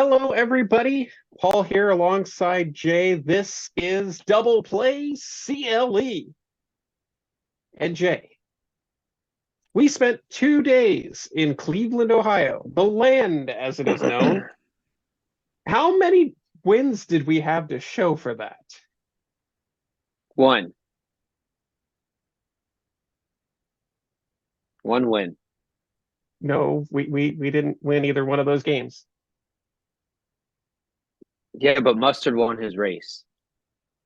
Hello, everybody. Paul here alongside Jay. This is Double Play CLE. And Jay, we spent 2 days in Cleveland, Ohio, the land as it is known. How many wins did we have to show for that? One win. No, we didn't win either one of those games. Yeah, but Mustard won his race.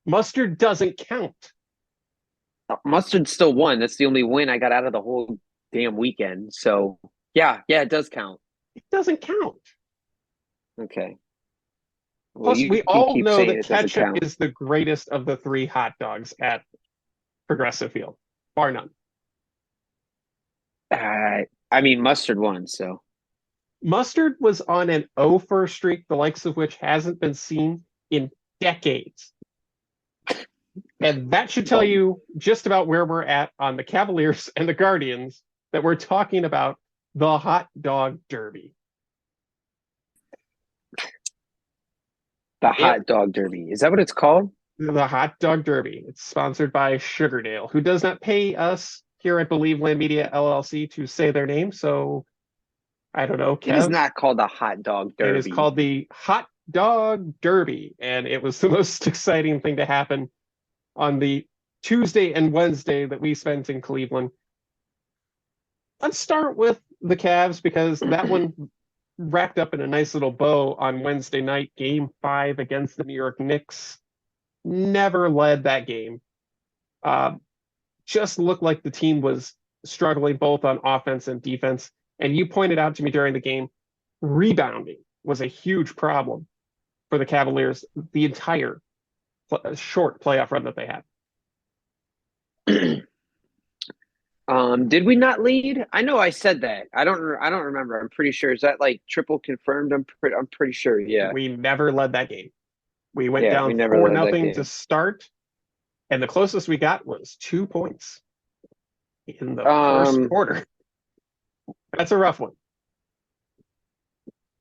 Mustard doesn't count. Mustard still won. That's the only win I got out of the whole damn weekend. So yeah, it does count. It doesn't count. Okay. Well, Plus, you we can all keep know saying that it doesn't ketchup count. is the greatest of the three hot dogs at Progressive Field, bar none. I mean, Mustard won. So Mustard was on an 0 for streak, the likes of which hasn't been seen in decades. And that should tell well, you just about where we're at on the Cavaliers and the Guardians, that we're talking about the hot dog derby. the It hot dog derby. Is that what it's called? the hot dog derby. It's sponsored by Sugardale, who does not pay us here at Believe Land Media LLC to say their name. So I don't know, It is Kev. not called the hot dog It is derby. called the Hot Dog Derby, and it was the most exciting thing to happen on the Tuesday and Wednesday that we spent in Cleveland. Let's start with the Cavs because that one wrapped up in a nice little bow on Wednesday night, game 5 against the New York Knicks. Never led that game. Uh, just looked like the team was struggling both on offense and defense. And you pointed out to me during the game, rebounding was a huge problem for the Cavaliers the entire short playoff run that they had. Did we not lead? I know I said that. I don't remember. I'm pretty sure. Is that like triple confirmed? I'm pretty sure. Yeah. We never led that game. We went Yeah, we down never four led that nothing to game. start, and the closest we got was 2 points in the first Um, quarter. That's a rough one.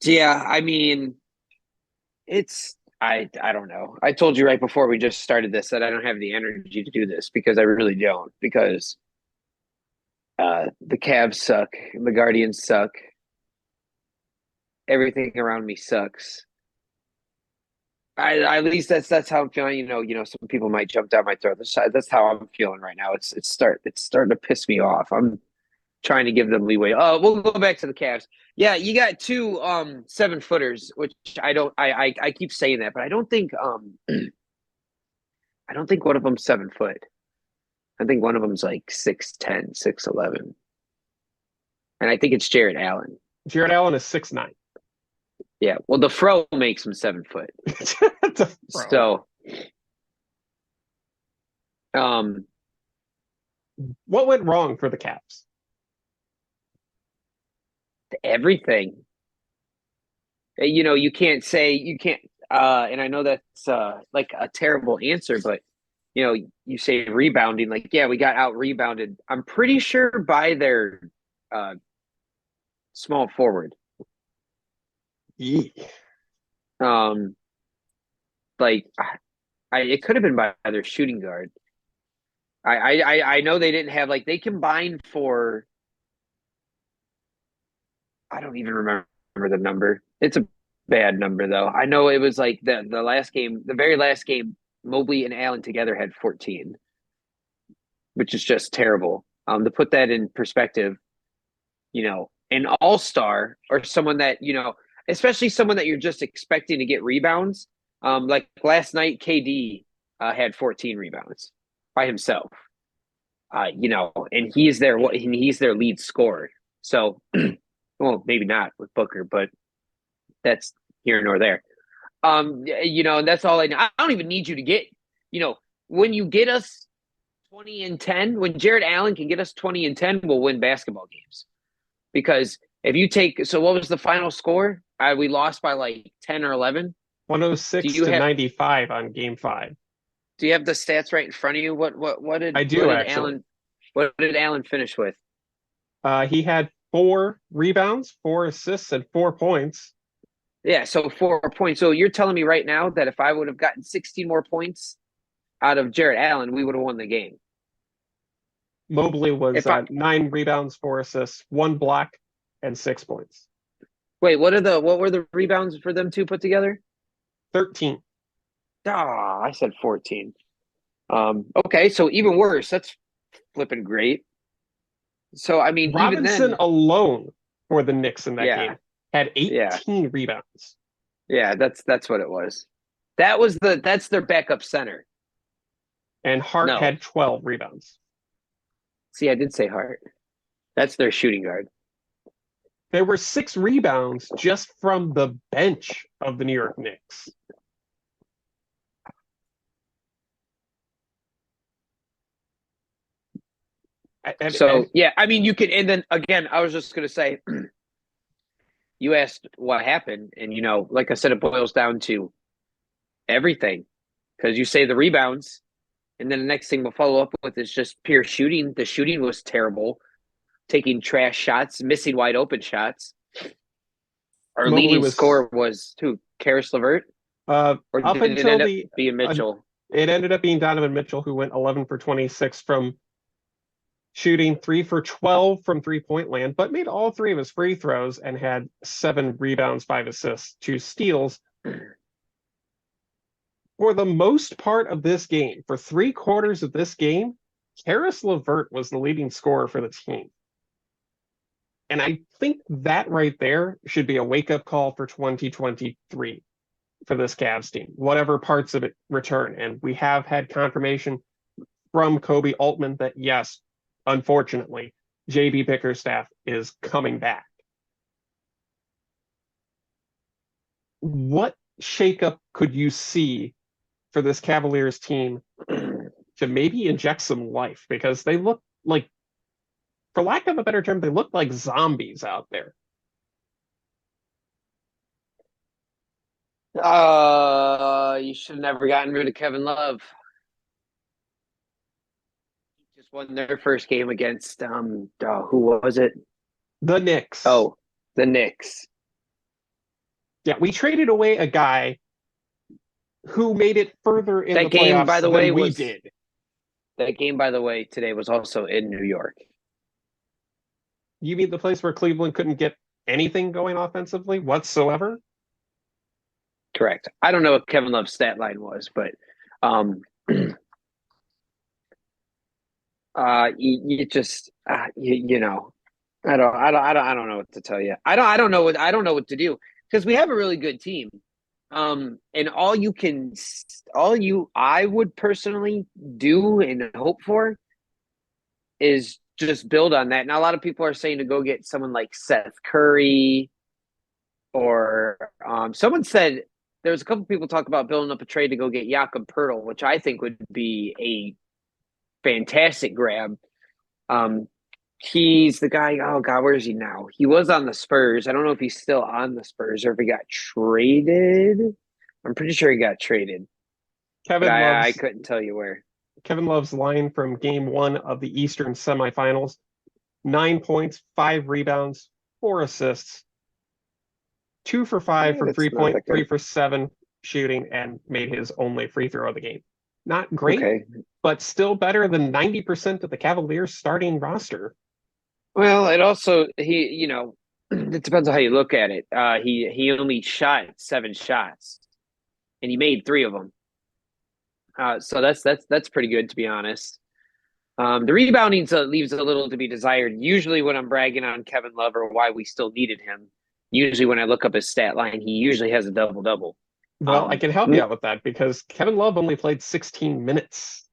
yeah, I mean, I don't know. I told you right before we just started this that I don't have the energy to do this because I really don't because the Cavs suck, the Guardians suck, everything around me sucks. At least that's how I'm feeling. Some people might jump down my throat. That's how I'm feeling right now. It's starting to piss me off. I'm trying to give them leeway. Oh, we'll go back to the Cavs. Yeah, you got two 7-footers, which I don't. I keep saying that, but I don't think I don't think one of them's 7 foot. I think one of them's like 6'10", 6'11", and I think it's Jared Allen. Jared Allen is 6'9". Yeah, well, the Fro makes him 7 foot. So, um, What went wrong for the Cavs? everything. You can't say you can't. And I know that's like a terrible answer, but you say rebounding, like, yeah, we got out rebounded. I'm pretty sure by their uh, small forward. Yee. Um, like it could have been by their shooting guard. I know they didn't have, like, they combined for, I don't even remember the number. It's a bad number though. I know it was like the last game, the very last game, Mobley and Allen together had 14, which is just terrible. To put that in perspective, an all-star or someone that, especially someone that you're just expecting to get rebounds. Like last night, KD had 14 rebounds by himself. And he's their lead scorer. So, well, maybe not with Booker, but that's here nor there. And that's all I know. I don't even need you to get, when you get us 20 and 10, when Jared Allen can get us 20 and 10, we'll win basketball games. Because if you take, so what was the final score? We lost by like 10 or 11. 106 to 95 on game 5. Do you have the stats right in front of you? I what do did actually. Allen finish with? He had 4 rebounds, 4 assists, and 4 points. Yeah, so 4 points. So you're telling me right now that if I would have gotten 16 more points out of Jarrett Allen, we would have won the game. Mobley was If I 9 rebounds, 4 assists, 1 block, and 6 points. wait, what were the rebounds for them two put together? 13. Ah, I said 14. Okay, so even worse. That's flipping great. So I mean, even Robinson then, alone for the Knicks in that yeah, game had yeah, 18 rebounds. yeah. That's what it was. That's their backup center. And Hart No, had 12 rebounds. see, I did say Hart. That's their shooting guard. There were 6 rebounds just from the bench of the New York Knicks. So yeah, I mean, you could, and then again, I was just gonna say, you asked what happened, and like I said, it boils down to everything, because you say the rebounds, and then the next thing we'll follow up with is just pure shooting. The shooting was terrible, taking trash shots, missing wide open shots. Our Mobley leading was scorer was who? Karis LeVert, or up did it until end up being Mitchell? it ended up being Donovan Mitchell, who went 11 for 26 from shooting, 3 for 12 from 3-point land, but made all 3 of his free throws and had 7 rebounds, 5 assists, 2 steals. For the most part of this game, for 3/4 of this game, Karis LeVert was the leading scorer for the team. And I think that right there should be a wake-up call for 2023 for this Cavs team, whatever parts of it return. And we have had confirmation from Kobe Altman that, yes, unfortunately, JB Bickerstaff is coming back. What shakeup could you see for this Cavaliers team to maybe inject some life? Because they look like, for lack of a better term, they look like zombies out there. You should have never gotten rid of Kevin Love. Just won their first game against who was it? The Knicks. Oh, the Knicks. Yeah, we traded away a guy who made it further in the game, playoffs by the than way, we did. That game, by the way, today was also in New York. You mean the place where Cleveland couldn't get anything going offensively whatsoever? Correct. I don't know what Kevin Love's stat line was, but you just you know, I don't know what to tell you. I don't know what to do, because we have a really good team. And I would personally do and hope for is just build on that. Now, a lot of people are saying to go get someone like Seth Curry, or someone said there was a couple people talk about building up a trade to go get Jakob Pertl, which I think would be a fantastic grab. He's the guy. Oh God, where is he now? He was on the Spurs. I don't know if he's still on the Spurs or if he got traded. I'm pretty sure he got traded, but I couldn't tell you where. Kevin Love's line from game 1 of the Eastern semifinals: 9 points, 5 rebounds, 4 assists, 2 for 5 from 3-point, 3 for 7 shooting, and made his only free throw of the game. Not great, okay, but still better than 90% of the Cavaliers starting roster. Well, it also, it depends on how you look at it. He only shot 7 shots, and he made 3 of them. So that's pretty good, to be honest. The rebounding leaves a little to be desired. Usually when I'm bragging on Kevin Love or why we still needed him, usually when I look up his stat line, he usually has a double-double. Well, I can help you out with that, because Kevin Love only played 16 minutes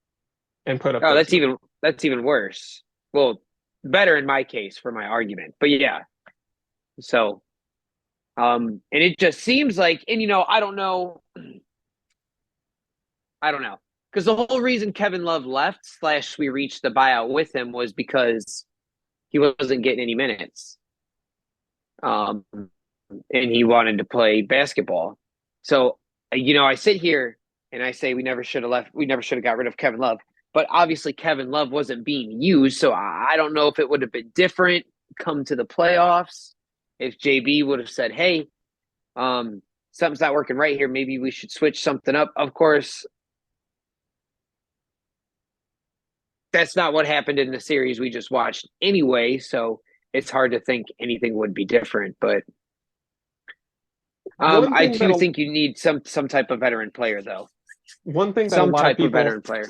and put up. Oh, that's even worse. Well, better in my case for my argument, but yeah. So, and it just seems like, and I don't know, because the whole reason Kevin Love left / we reached the buyout with him was because he wasn't getting any minutes, and he wanted to play basketball. So, I sit here and I say we never should have got rid of Kevin Love. But obviously Kevin Love wasn't being used, so I don't know if it would have been different come to the playoffs if JB would have said, hey, Something's not working right here. Maybe we should switch something up. Of course, that's not what happened in the series we just watched anyway, so it's hard to think anything would be different. But One I thing that do a think you need some type of veteran player, though. one thing that a Some lot of type of people veteran player.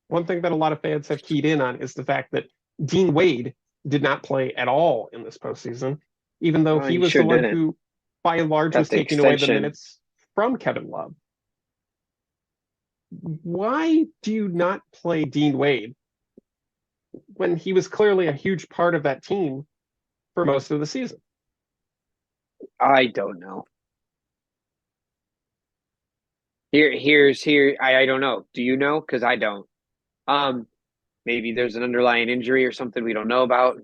one thing that a lot of fans have keyed in on is the fact that Dean Wade did not play at all in this postseason, even though Well, he he was the sure one didn't. who, by and large, Got was the taking away the extension. minutes from Kevin Love. Why do you not play Dean Wade when he was clearly a huge part of that team for most of the season? I don't know. Here. I don't know. Do you know? Because I don't. Um, Maybe there's an underlying injury or something we don't know about.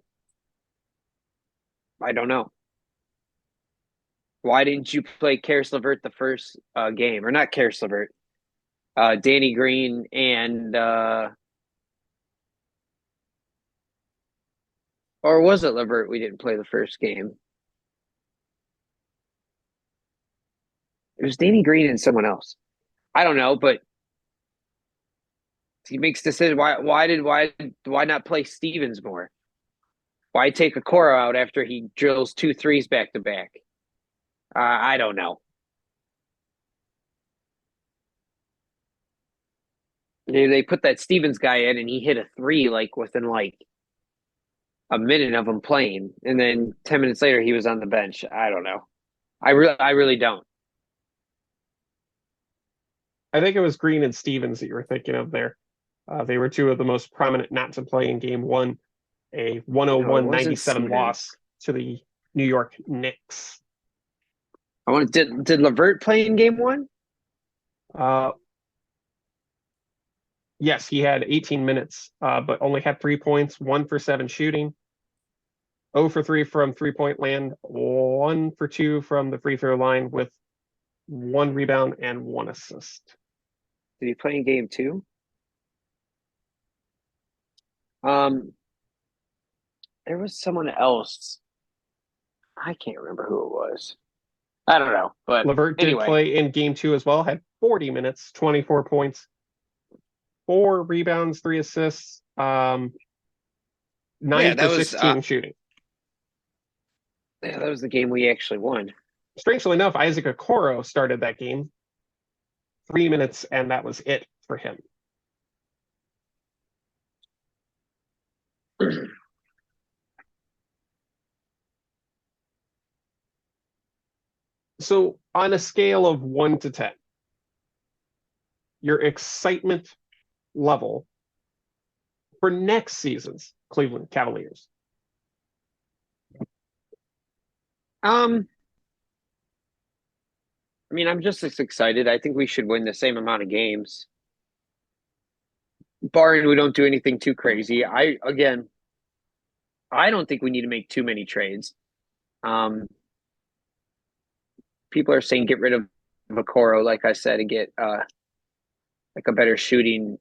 I don't know. Why didn't you play Karis LeVert the first game, or not Karis LeVert? Danny Green and or was it LeVert we didn't play the first game? It was Danny Green and someone else. I don't know, but he makes decisions. Why not play Stevens more? Why take Okoro out after he drills 2 threes back to back? I don't know. They put that Stevens guy in, and he hit a three like within like a minute of him playing, and then 10 minutes later he was on the bench. I don't know. I really don't. I think it was Green and Stevens that you were thinking of there. They were two of the most prominent not to play in game one, a No, it wasn't 101-97 Stevens. loss to the New York Knicks. Did LeVert play in game one? Uh, yes, he had 18 minutes, but only had 3 points, 1 for 7 shooting, 0 for 3 from 3-point land, 1 for 2 from the free throw line with 1 rebound and 1 assist. Did he play in game two? Um, there was someone else. I can't remember who it was. I don't know, but LeVert did anyway, play in game two as well, had 40 minutes, 24 points, 4 rebounds, 3 assists, 9 yeah, for 16 shooting. that was the game we actually won. Strangely enough, Isaac Okoro started that game, 3 minutes, and that was it for him. So, on a scale of 1 to 10, your excitement level for next season's Cleveland Cavaliers. I mean, I'm just as excited. I think we should win the same amount of games, barring we don't do anything too crazy. I don't think we need to make too many trades. Um, People are saying get rid of Okoro, like I said, and get like a better shooting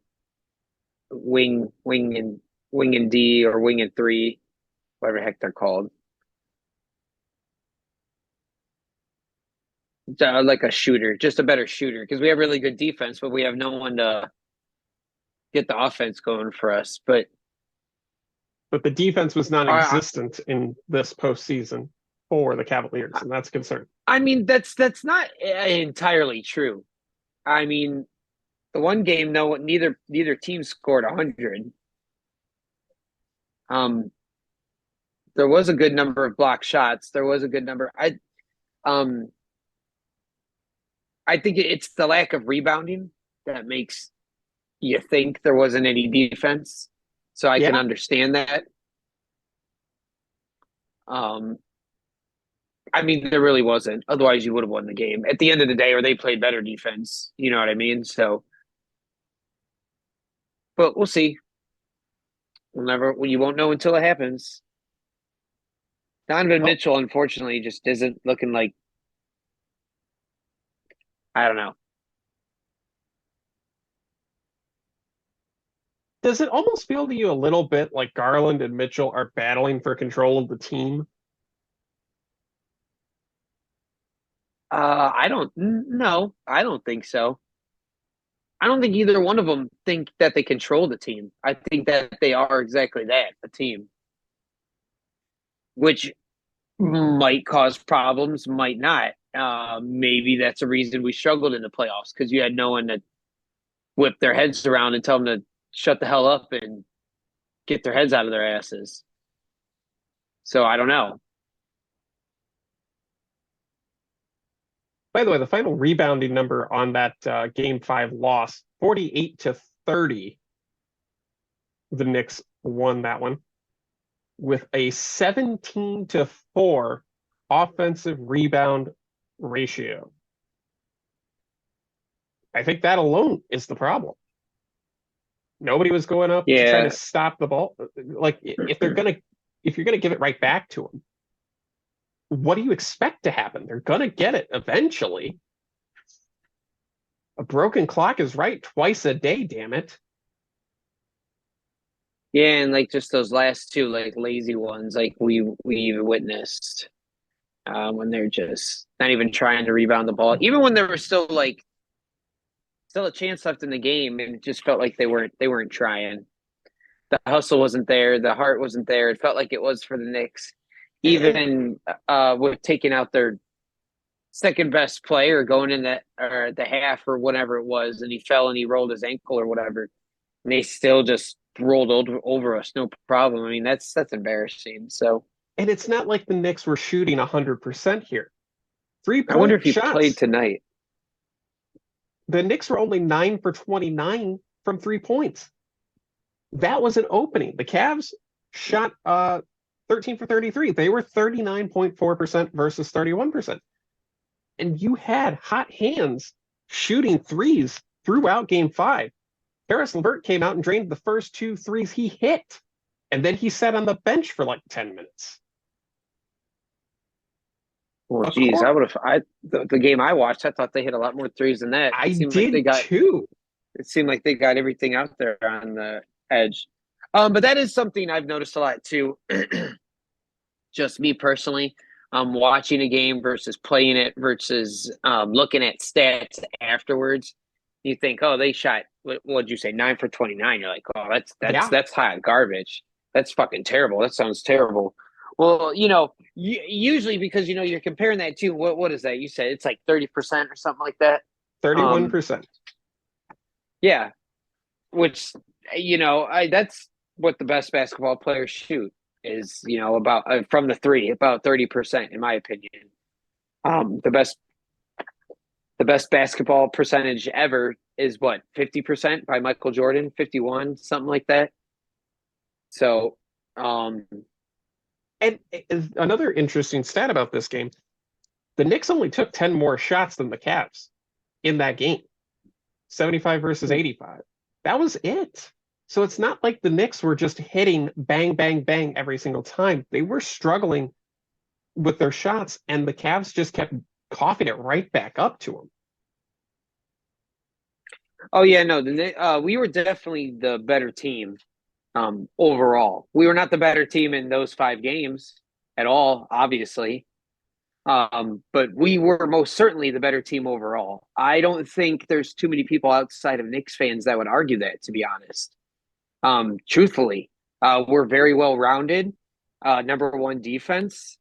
wing and D or wing and three, whatever the heck they're called. Like a shooter, just a better shooter, because we have really good defense, but we have no one to get the offense going for us. But the defense was I, non-existent in this postseason for the Cavaliers, and that's a concern. I mean, that's not entirely true. I mean, the one game, no, neither team scored 100. Um, there was a good number of block shots. There was a good number. Um, I think it's the lack of rebounding that makes you think there wasn't any defense. So I can Yeah, understand that. Um, I mean, there really wasn't. Otherwise, you would have won the game. At the end of the day, or they played better defense. You know what I mean? So, but we'll see. You won't know until it happens. Donovan well, Mitchell, unfortunately, just isn't looking like, I don't know. does it almost feel to you a little bit like Garland and Mitchell are battling for control of the team? I don't no, I don't think so. I don't think either one of them think that they control the team. I think that they are exactly that, a team, which might cause problems, might not. Maybe that's a reason we struggled in the playoffs because you had no one to whip their heads around and tell them to shut the hell up and get their heads out of their asses. So I don't know. By the way, the final rebounding number on that game five loss, 48-30. The Knicks won that one with a 17-4 offensive rebound ratio. I think that alone is the problem. Nobody was going up to try to Yeah, stop the ball. Like if you're gonna give it right back to them, what do you expect to happen? They're gonna get it eventually. A broken clock is right twice a day, damn it. yeah, and like just those last two like lazy ones, like we witnessed when they're just not even trying to rebound the ball, even when there was still like still a chance left in the game, and it just felt like they weren't trying. The hustle wasn't there, the heart wasn't there. It felt like it was for the Knicks, And even with taking out their second best player going in that or the half or whatever it was, and he fell and he rolled his ankle or whatever, and they still just rolled over us, no problem. I mean, that's embarrassing. So and it's not like the Knicks were shooting 100% here. Three I wonder point if he played shots. tonight. The Knicks were only 9 for 29 from 3 points. That was an opening. The Cavs shot 13 for 33. They were 39.4% versus 31%. And you had hot hands shooting threes throughout game five. Harris LeVert came out and drained the first two threes he hit. And then he sat on the bench for like 10 minutes. Well, Of geez, course, the game I watched, I thought they hit a lot more threes than that. I did too. It seemed like they got everything out there on the edge. But that is something I've noticed a lot too. Just me personally, watching a game versus playing it versus looking at stats afterwards. You think, oh, they shot. What'd you say? 9 for 29. You're like, oh, Yeah. that's hot garbage. That's fucking terrible. That sounds terrible. Well, usually because you're comparing that to what is that? You said it's like 30% or something like that. Um, 31%. yeah, which I that's what the best basketball players shoot is about from the three about 30% in my opinion. The best basketball percentage ever is what 50% by Michael Jordan, 51 something like that. So um And another interesting stat about this game, the Knicks only took 10 more shots than the Cavs in that game. 75 versus 85. That was it. So it's not like the Knicks were just hitting bang, bang, bang every single time. They were struggling with their shots, and the Cavs just kept coughing it right back up to them. oh yeah, no, we were definitely the better team overall. We were not the better team in those 5 games at all, obviously. But we were most certainly the better team overall. I don't think there's too many people outside of Knicks fans that would argue that, to be honest. Truthfully, we're very well rounded. Number one defense,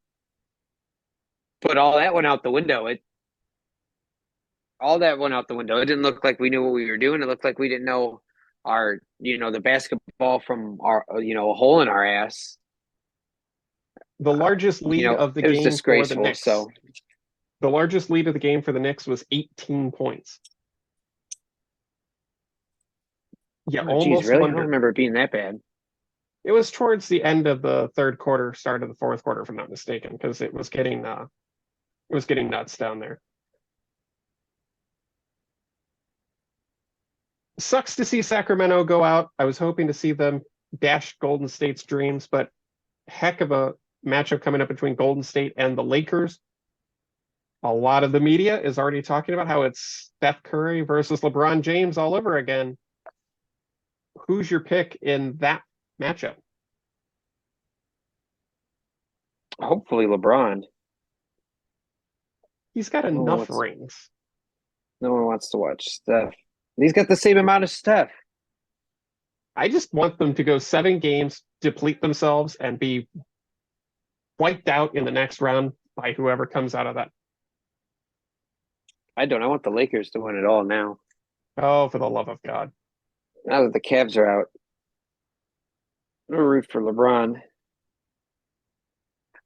but all that went out the window. All that went out the window. It didn't look like we knew what we were doing. It looked like we didn't know the basketball from our, a hole in our ass. The largest lead of the It was game for the disgraceful. Knicks. So, The largest lead of the game for the Knicks was 18 points. Yeah, oh, geez, almost really? I don't wonder. remember it being that bad. It was towards the end of the third quarter, start of the fourth quarter, if I'm not mistaken, because it was getting nuts down there. Sucks to see Sacramento go out. I was hoping to see them dash Golden State's dreams, but heck of a matchup coming up between Golden State and the Lakers. A lot of the media is already talking about how it's Steph Curry versus LeBron James all over again. Who's your pick in that matchup? Hopefully, LeBron. He's got No one enough wants, rings. no one wants to watch Steph. He's got the same amount of Steph. I just want them to go 7 games, deplete themselves, and be wiped out in the next round by whoever comes out of that. I don't. I want the Lakers to win it all now. Oh, for the love of God. Now that the Cavs are out, I'm gonna root for LeBron.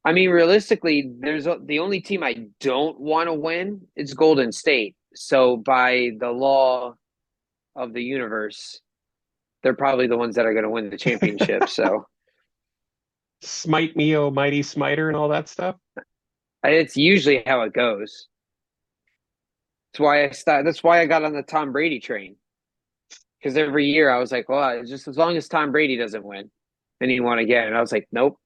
I mean, realistically, the only team I don't want to win is Golden State. So by the law of the universe, they're probably the ones that are going to win the championship. So Smite me, oh mighty smiter, and all that stuff. it's usually how it goes. That's why I got on the Tom Brady train. Because every year I was like, well, just as long as Tom Brady doesn't win, then he won again. And I was like, nope,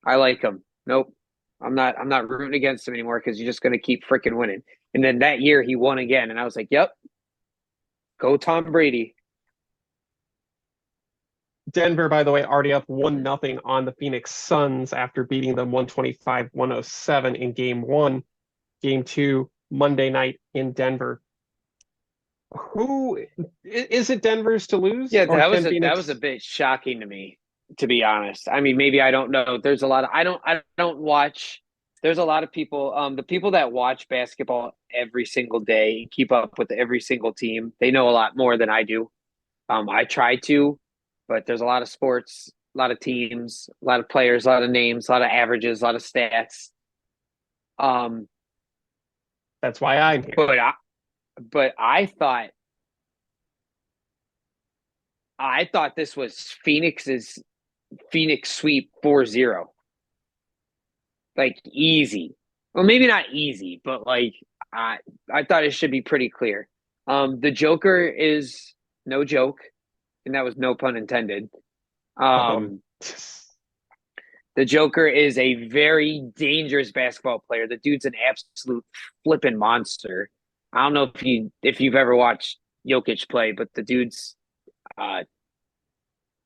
I like him. Nope, I'm not rooting against him anymore because you're just going to keep freaking winning. And then that year he won again, and I was like, yep, go Tom Brady. Denver, by the way, already up 1-0 on the Phoenix Suns after beating them 125-107 in game 1. Game 2, Monday night in Denver. Who is it Denver's to lose? Yeah, Or can that was a Phoenix? bit shocking to me, to be honest. I mean, maybe I don't know. There's a lot of I don't watch. There's a lot of people. The people that watch basketball every single day, keep up with every single team. They know a lot more than I do. I try to, but there's a lot of sports, a lot of teams, a lot of players, a lot of names, a lot of averages, a lot of stats. Um, That's why I'm here. but I thought this was Phoenix sweep 4-0. Like easy. Well, maybe not easy, but like I thought it should be pretty clear. The Joker is no joke, and that was no pun intended. Um, The Joker is a very dangerous basketball player. The dude's an absolute flipping monster. I don't know if you've ever watched Jokic play, but uh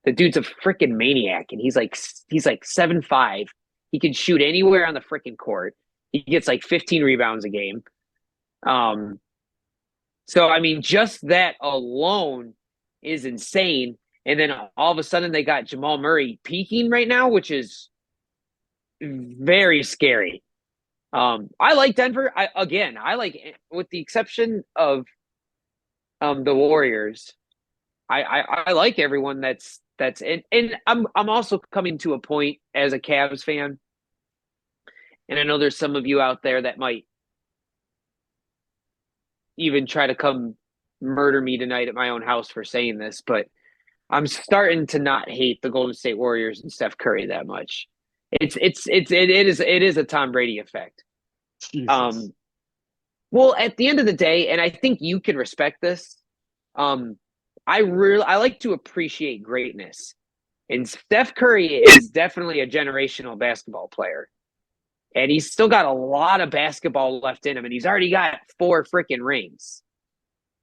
the dude's a freaking maniac, and he's like 7'5". He can shoot anywhere on the freaking court. He gets like 15 rebounds a game. Um, so I mean, just that alone is insane. And then all of a sudden, they got Jamal Murray peaking right now, which is very scary. I like Denver. I like, with the exception of the Warriors. I like everyone that's in, and I'm also coming to a point as a Cavs fan, and I know there's some of you out there that might even try to come murder me tonight at my own house for saying this, but I'm starting to not hate the Golden State Warriors and Steph Curry that much. It is a Tom Brady effect. Jesus. Well, at the end of the day, and I think you can respect this. I like to appreciate greatness. And Steph Curry is definitely a generational basketball player. And he's still got a lot of basketball left in him, and he's already got 4 freaking rings.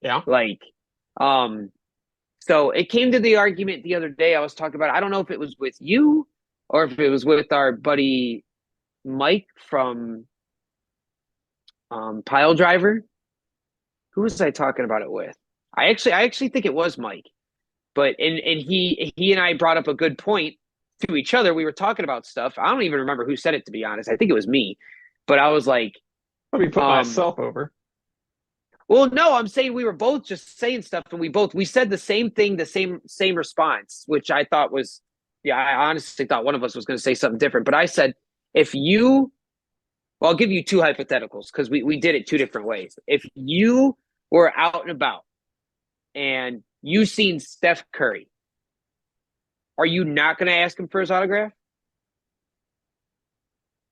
Yeah. Like, so it came to the argument the other day I was talking about. I don't know if it was with you or if it was with our buddy Mike from Pile Driver. Who was I talking about it with? I actually think it was Mike. But and he and I brought up a good point to each other. We were talking about stuff. I don't even remember who said it, to be honest. I think it was me. But I was like, Let me put myself over. well, no, I'm saying we were both just saying stuff, and we said the same thing, the same response, which I thought was, yeah, I honestly thought one of us was going to say something different. But I said, if you, well, I'll give you 2 hypotheticals because we did it 2 different ways. If you were out and about and you seen Steph Curry, are you not going to ask him for his autograph?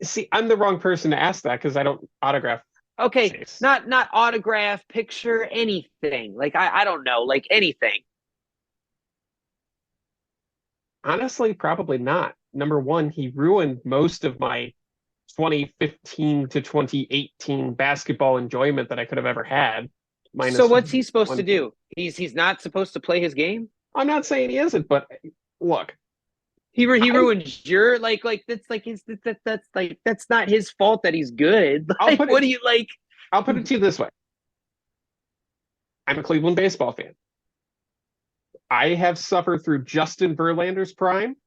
See, I'm the wrong person to ask that because I don't autograph. Okay, Saves. not autograph, picture, anything. Like I don't know, like anything. Honestly, probably not. Number one, he ruined most of my 2015 to 2018 basketball enjoyment that I could have ever had. So Minus what's he supposed to one. do? He's not supposed to play his game? I'm not saying he isn't, but look, He ruins your that's like his that's like that's not his fault that he's good. Like, what do you like? I'll put it to you this way. I'm a Cleveland baseball fan. I have suffered through Justin Verlander's prime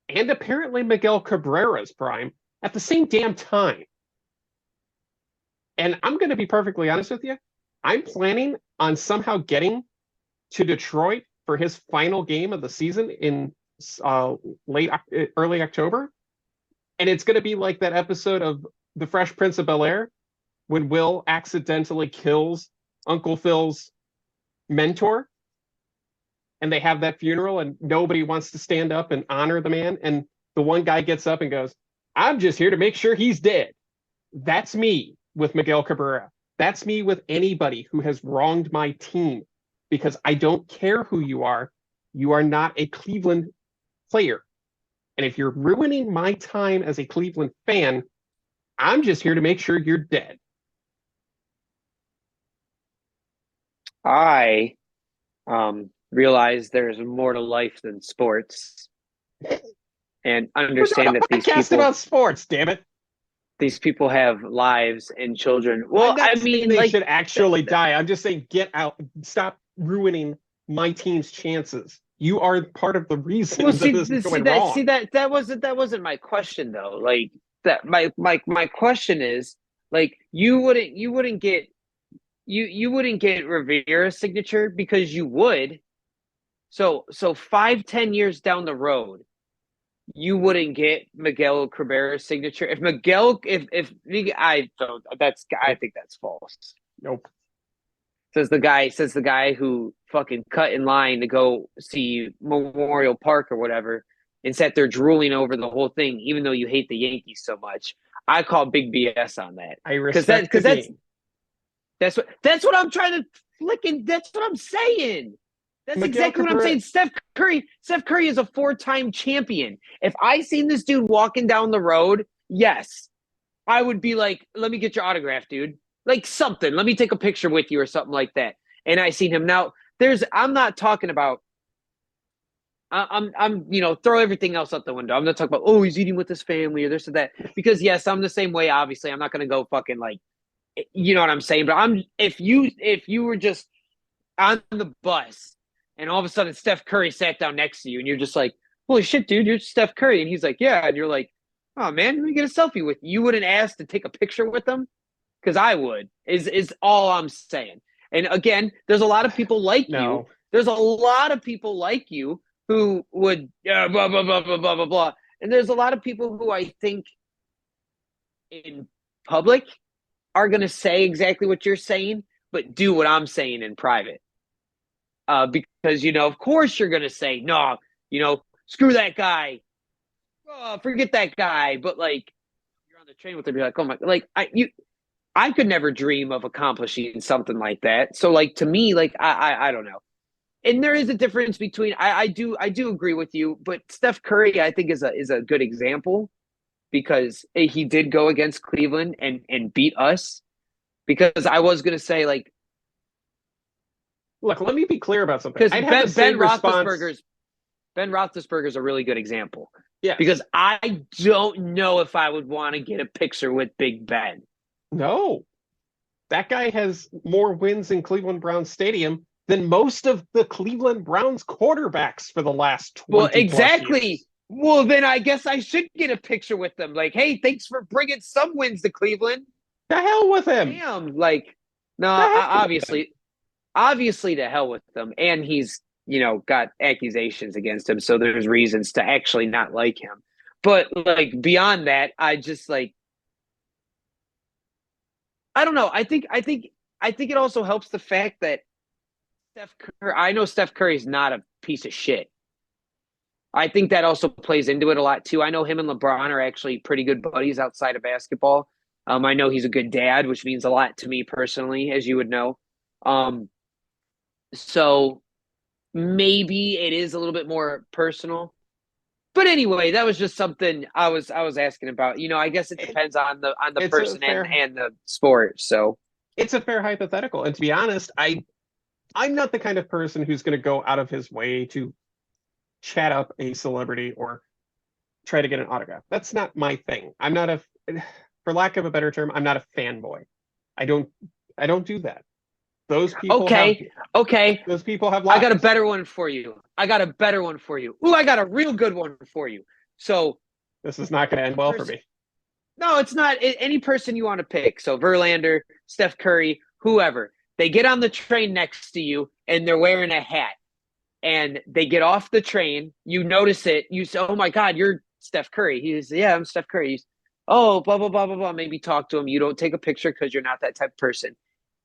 and apparently Miguel Cabrera's prime at the same damn time. And I'm going to be perfectly honest with you. I'm planning on somehow getting to Detroit for his final game of the season in early October. And it's going to be like that episode of The Fresh Prince of Bel-Air when Will accidentally kills Uncle Phil's mentor. And they have that funeral and nobody wants to stand up and honor the man. And the one guy gets up and goes, I'm just here to make sure he's dead. That's me with Miguel Cabrera. That's me with anybody who has wronged my team, because I don't care who you are. You are not a Cleveland player. And if you're ruining my time as a Cleveland fan, I'm just here to make sure you're dead. I realize there's more to life than sports, and understand that these people about sports, damn it. These people have lives and children. Well, I mean, they should actually die. I'm just saying, get out. Stop ruining my team's chances. You are part of the reason that this is going wrong. See that wasn't my question though. Like that, my question is like you wouldn't get Rivera's signature because you would. So 5-10 years down the road, you wouldn't get Miguel Cabrera's signature. If I think that's false. Nope. Says the guy who fucking cut in line to go see Memorial Park or whatever and sat there drooling over the whole thing, even though you hate the Yankees so much. I call big BS on that. I respect that's what I'm trying to that's what I'm saying. That's Miguel exactly Cabrera. What I'm saying. Steph Curry is a 4-time champion. If I seen this dude walking down the road, yes, I would be like, let me get your autograph, dude. Like something. Let me take a picture with you or something like that. And I seen him. Now, I'm not talking about I'm throw everything else out the window. I'm not talking about, oh, he's eating with his family or this or that. Because yes, I'm the same way, obviously. I'm not gonna go fucking like, you know what I'm saying? But if you were just on the bus and all of a sudden Steph Curry sat down next to you and you're just like, holy shit, dude, you're Steph Curry. And he's like, yeah. And you're like, oh man, let me get a selfie with you. You wouldn't ask to take a picture with them? Because I would, is all I'm saying. And again, there's a lot of people like you. There's a lot of people like you who would blah, blah, blah, blah, blah, blah, blah. And there's a lot of people who I think in public are going to say exactly what you're saying, but do what I'm saying in private. Because, of course you're going to say, no, screw that guy. Oh, forget that guy. But like, you're on the train with them, you're like, oh my, like I could never dream of accomplishing something like that. So like, to me, like, I don't know. And there is a difference between, I do agree with you, but Steph Curry, I think is a good example because he did go against Cleveland and beat us. Because I was going to say, like, look, let me be clear about something. Because Ben Roethlisberger's a really good example. Yeah. Because I don't know if I would want to get a picture with Big Ben. No. That guy has more wins in Cleveland Browns Stadium than most of the Cleveland Browns quarterbacks for the last 20 Well, exactly. Years. Well, then I guess I should get a picture with them. Like, hey, thanks for bringing some wins to Cleveland. The hell with him. Damn, like, no, obviously to hell with him. And he's, got accusations against him. So there's reasons to actually not like him. But like beyond that, I just like, I don't know. I think it also helps the fact that I know Steph Curry is not a piece of shit. I think that also plays into it a lot too. I know him and LeBron are actually pretty good buddies outside of basketball. I know he's a good dad, which means a lot to me personally, as you would know. So maybe it is a little bit more personal. But anyway, that was just something I was asking about. I guess it depends on the person and the sport. So it's a fair hypothetical. And to be honest, I'm not the kind of person who's going to go out of his way to chat up a celebrity or try to get an autograph. That's not my thing. I'm not a, for lack of a better term, I'm not a fanboy. I don't I don't do that. Those people have Okay. those people have I got a lives. better one for you. Ooh, I got a real good one for you. So This is not going to end well for me. no, it's not any person you want to pick. So Verlander, Steph Curry, whoever. They get on the train next to you and they're wearing a hat. And they get off the train. You notice it. You say, "Oh my God, you're Steph Curry." He says, "Yeah, I'm Steph Curry." He's, "Oh, blah blah blah blah blah." Maybe talk to him. You don't take a picture because you're not that type of person.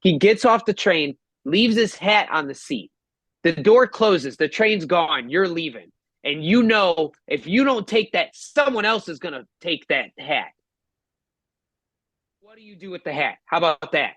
He gets off the train, leaves his hat on the seat. The door closes. The train's gone. You're leaving, and you know if you don't take that, someone else is gonna take that hat. What do you do with the hat? How about that?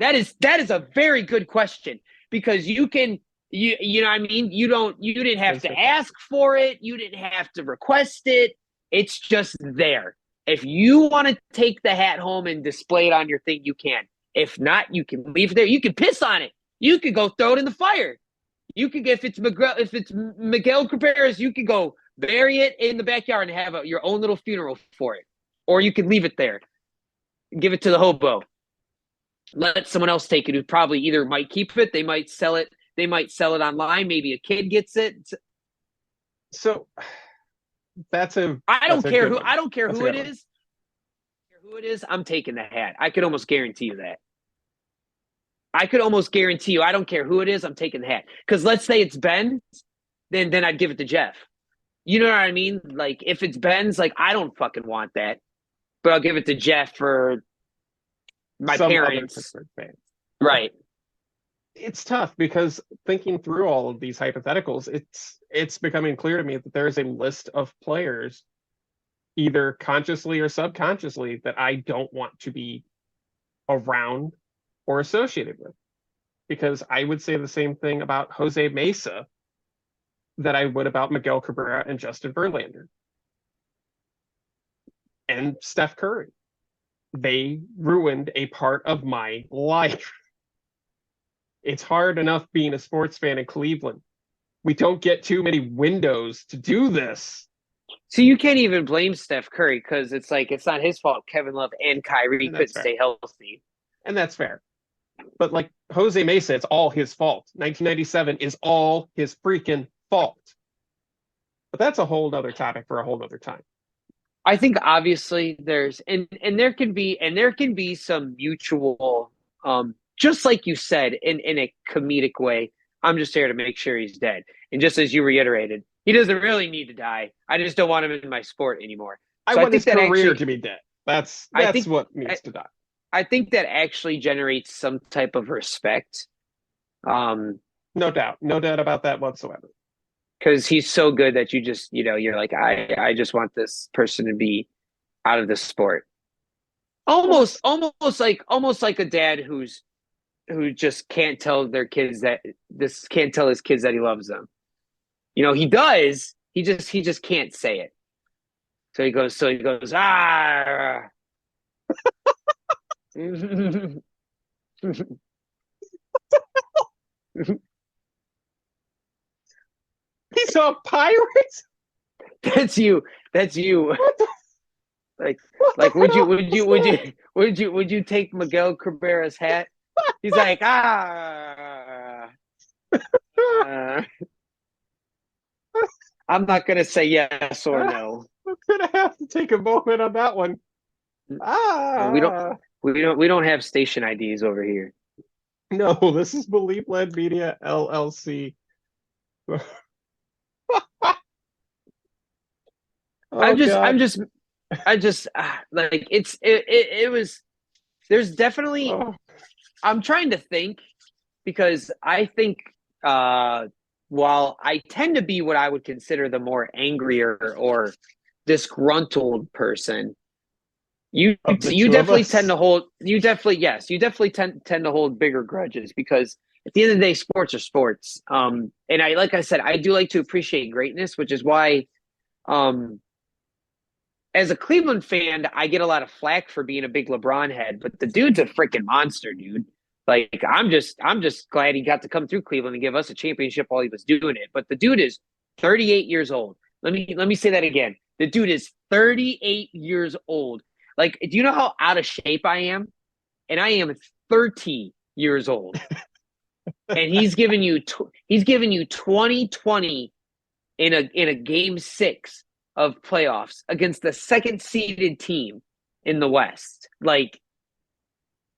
That is a very good question because you know what I mean? You didn't have to ask for it. You didn't have to request it. It's just there. If you want to take the hat home and display it on your thing, you can. If not, you can leave it there. You can piss on it. You could go throw it in the fire. You could if it's Miguel Cabrera's, you could go bury it in the backyard and have your own little funeral for it. Or you could leave it there. Give it to the hobo. Let someone else take it who probably either might keep it, they might sell it online. Maybe a kid gets it. So I don't care who it is. Who it is, I'm taking the hat. I could almost guarantee you that. I don't care who it is, I'm taking the hat. Because let's say it's Ben, then I'd give it to Jeff. You know what I mean? Like if it's Ben's, like I don't fucking want that, but I'll give it to Jeff for my parents. Right. It's tough because thinking through all of these hypotheticals, it's becoming clear to me that there is a list of players, either consciously or subconsciously, that I don't want to be around or associated with. Because I would say the same thing about Jose Mesa that I would about Miguel Cabrera and Justin Verlander. And Steph Curry. They ruined a part of my life. It's hard enough being a sports fan in Cleveland. We don't get too many windows to do this. So you can't even blame Steph Curry because it's like it's not his fault. Kevin Love and Kyrie couldn't stay healthy. And that's fair. But like Jose Mesa, it's all his fault. 1997 is all his freaking fault. But that's a whole other topic for a whole other time. I think obviously there's and there can be some mutual just like you said in a comedic way. I'm just here to make sure he's dead. And just as you reiterated, he doesn't really need to die. I just don't want him in my sport anymore. So I want his career to be dead. That's what needs to die. I think that actually generates some type of respect. No doubt about that whatsoever. Because he's so good that you just, you're like, I just want this person to be out of the sport. Almost like a dad who just can't tell his kids that he loves them. He does. He just can't say it. So he goes, ah. He's a pirate? That's you. Like would you take Miguel Cabrera's hat? He's like, I'm not gonna say yes or no. I'm gonna have to take a moment on that one. We don't have station IDs over here. No, this is Believe Led Media LLC. I'm just like it was. There's definitely. I'm trying to think because I think while I tend to be what I would consider the more angrier or disgruntled person, you definitely tend to hold. You definitely tend to hold bigger grudges because at the end of the day, sports are sports. And like I said, I do like to appreciate greatness, which is why. As a Cleveland fan, I get a lot of flack for being a big LeBron head, but the dude's a freaking monster, dude. Like I'm just glad he got to come through Cleveland and give us a championship while he was doing it. But the dude is 38 years old. Let me say that again. The dude is 38 years old. Like, do you know how out of shape I am? And I am 30 years old. And he's giving you 2020 in a game 6 of playoffs against the second seeded team in the West. Like,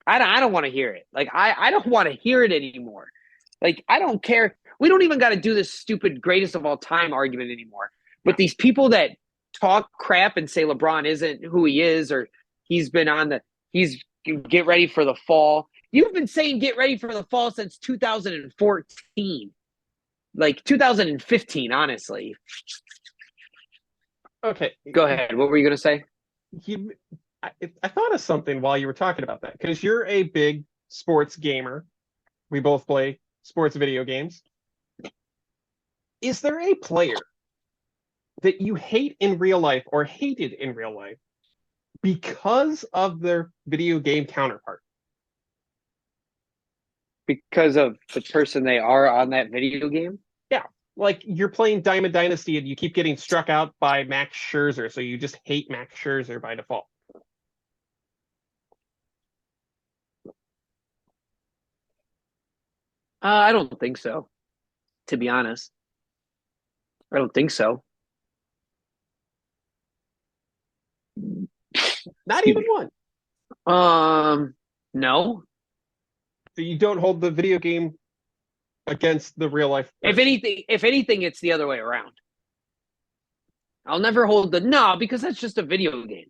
I don't want to hear it. Like, I don't want to hear it anymore. Like, I don't care. We don't even got to do this stupid greatest of all time argument anymore. But these people that talk crap and say LeBron isn't who he is, or he's been on the he's get ready for the fall. You've been saying get ready for the fall since 2014. Like 2015, honestly. Okay, Go ahead. What were you going to say? you, I thought of something while you were talking about that because you're a big sports gamer. We both play sports video games. Is there a player that you hate in real life or hated in real life because of their video game counterpart? Because of the person they are on that video game? Yeah, like you're playing Diamond Dynasty and you keep getting struck out by Max Scherzer, so you just hate Max Scherzer by default. I don't think so, to be honest. I don't think so. Not Excuse even me. one. No. So you don't hold the video game against the real life person. If anything, it's the other way around. I'll never hold the no because that's just a video game.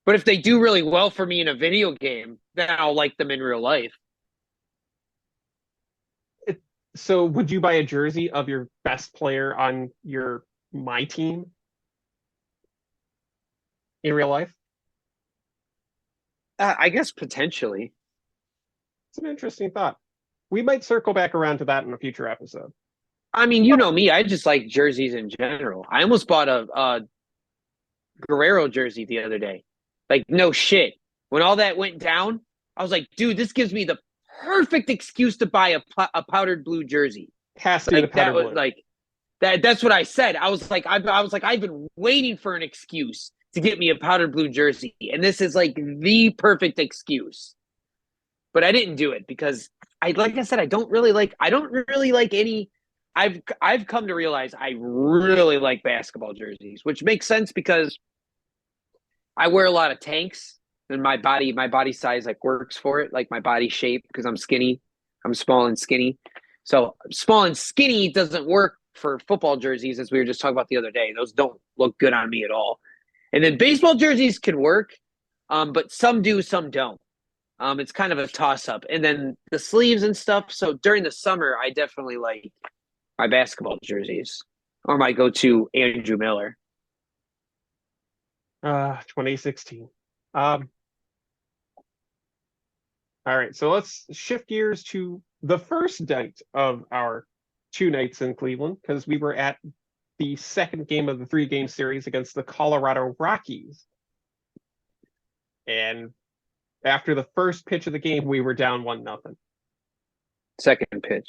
But if they do really well for me in a video game, then I'll like them in real life. So would you buy a jersey of your best player on your my team in real life? I guess potentially. It's an interesting thought. We might circle back around to that in a future episode. I mean, you know me. I just like jerseys in general. I almost bought a Guerrero jersey the other day. Like, no shit. When all that went down, I was like, dude, this gives me the perfect excuse to buy a powdered blue jersey. Has to be the Like that powder was blue. like that's what I said. I was like, I've been waiting for an excuse to get me a powdered blue jersey, and this is like the perfect excuse. But I didn't do it because like I said, I don't really like any. I've come to realize I really like basketball jerseys, which makes sense because I wear a lot of tanks and my body size like works for it, like my body shape because I'm skinny. I'm small and skinny. So small and skinny doesn't work for football jerseys, as we were just talking about the other day. Those don't look good on me at all. And then baseball jerseys can work, but some do, some don't. It's kind of a toss up. And then the sleeves and stuff. So during the summer, I definitely like my basketball jerseys or my go-to Andrew Miller. 2016. All right, so let's shift gears to the first night of our 2 nights in Cleveland because we were at the second game of the 3-game series against the Colorado Rockies. And after the first pitch of the game, we were down 1-0. Second pitch.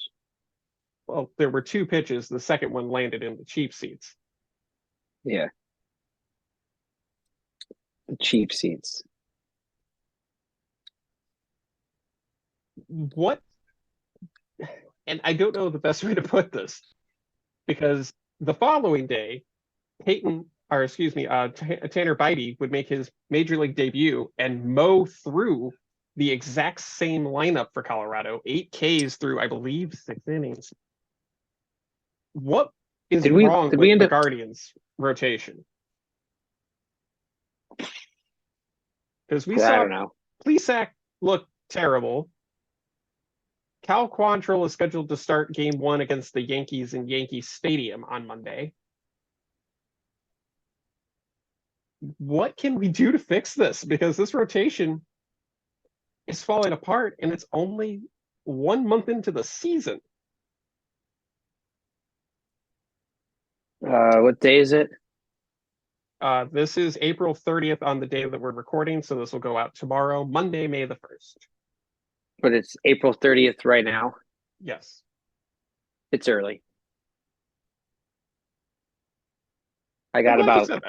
Well, there were 2 pitches. The second one landed in the cheap seats. Yeah. Cheap seats. What? And I don't know the best way to put this because the following day, Tanner Bybee would make his major league debut and mow through the exact same lineup for Colorado, 8 Ks through, I believe, 6 innings. What is wrong with the Guardians' rotation? Because we saw Plesac look terrible. Cal Quantrill is scheduled to start game 1 against the Yankees in Yankee Stadium on Monday. What can we do to fix this? Because this rotation is falling apart and it's only 1 month into the season. What day is it? This is April 30th on the day that we're recording, so this will go out tomorrow, Monday, May the 1st. But it's April 30th right now. Yes. It's early. I I'm got glad you about said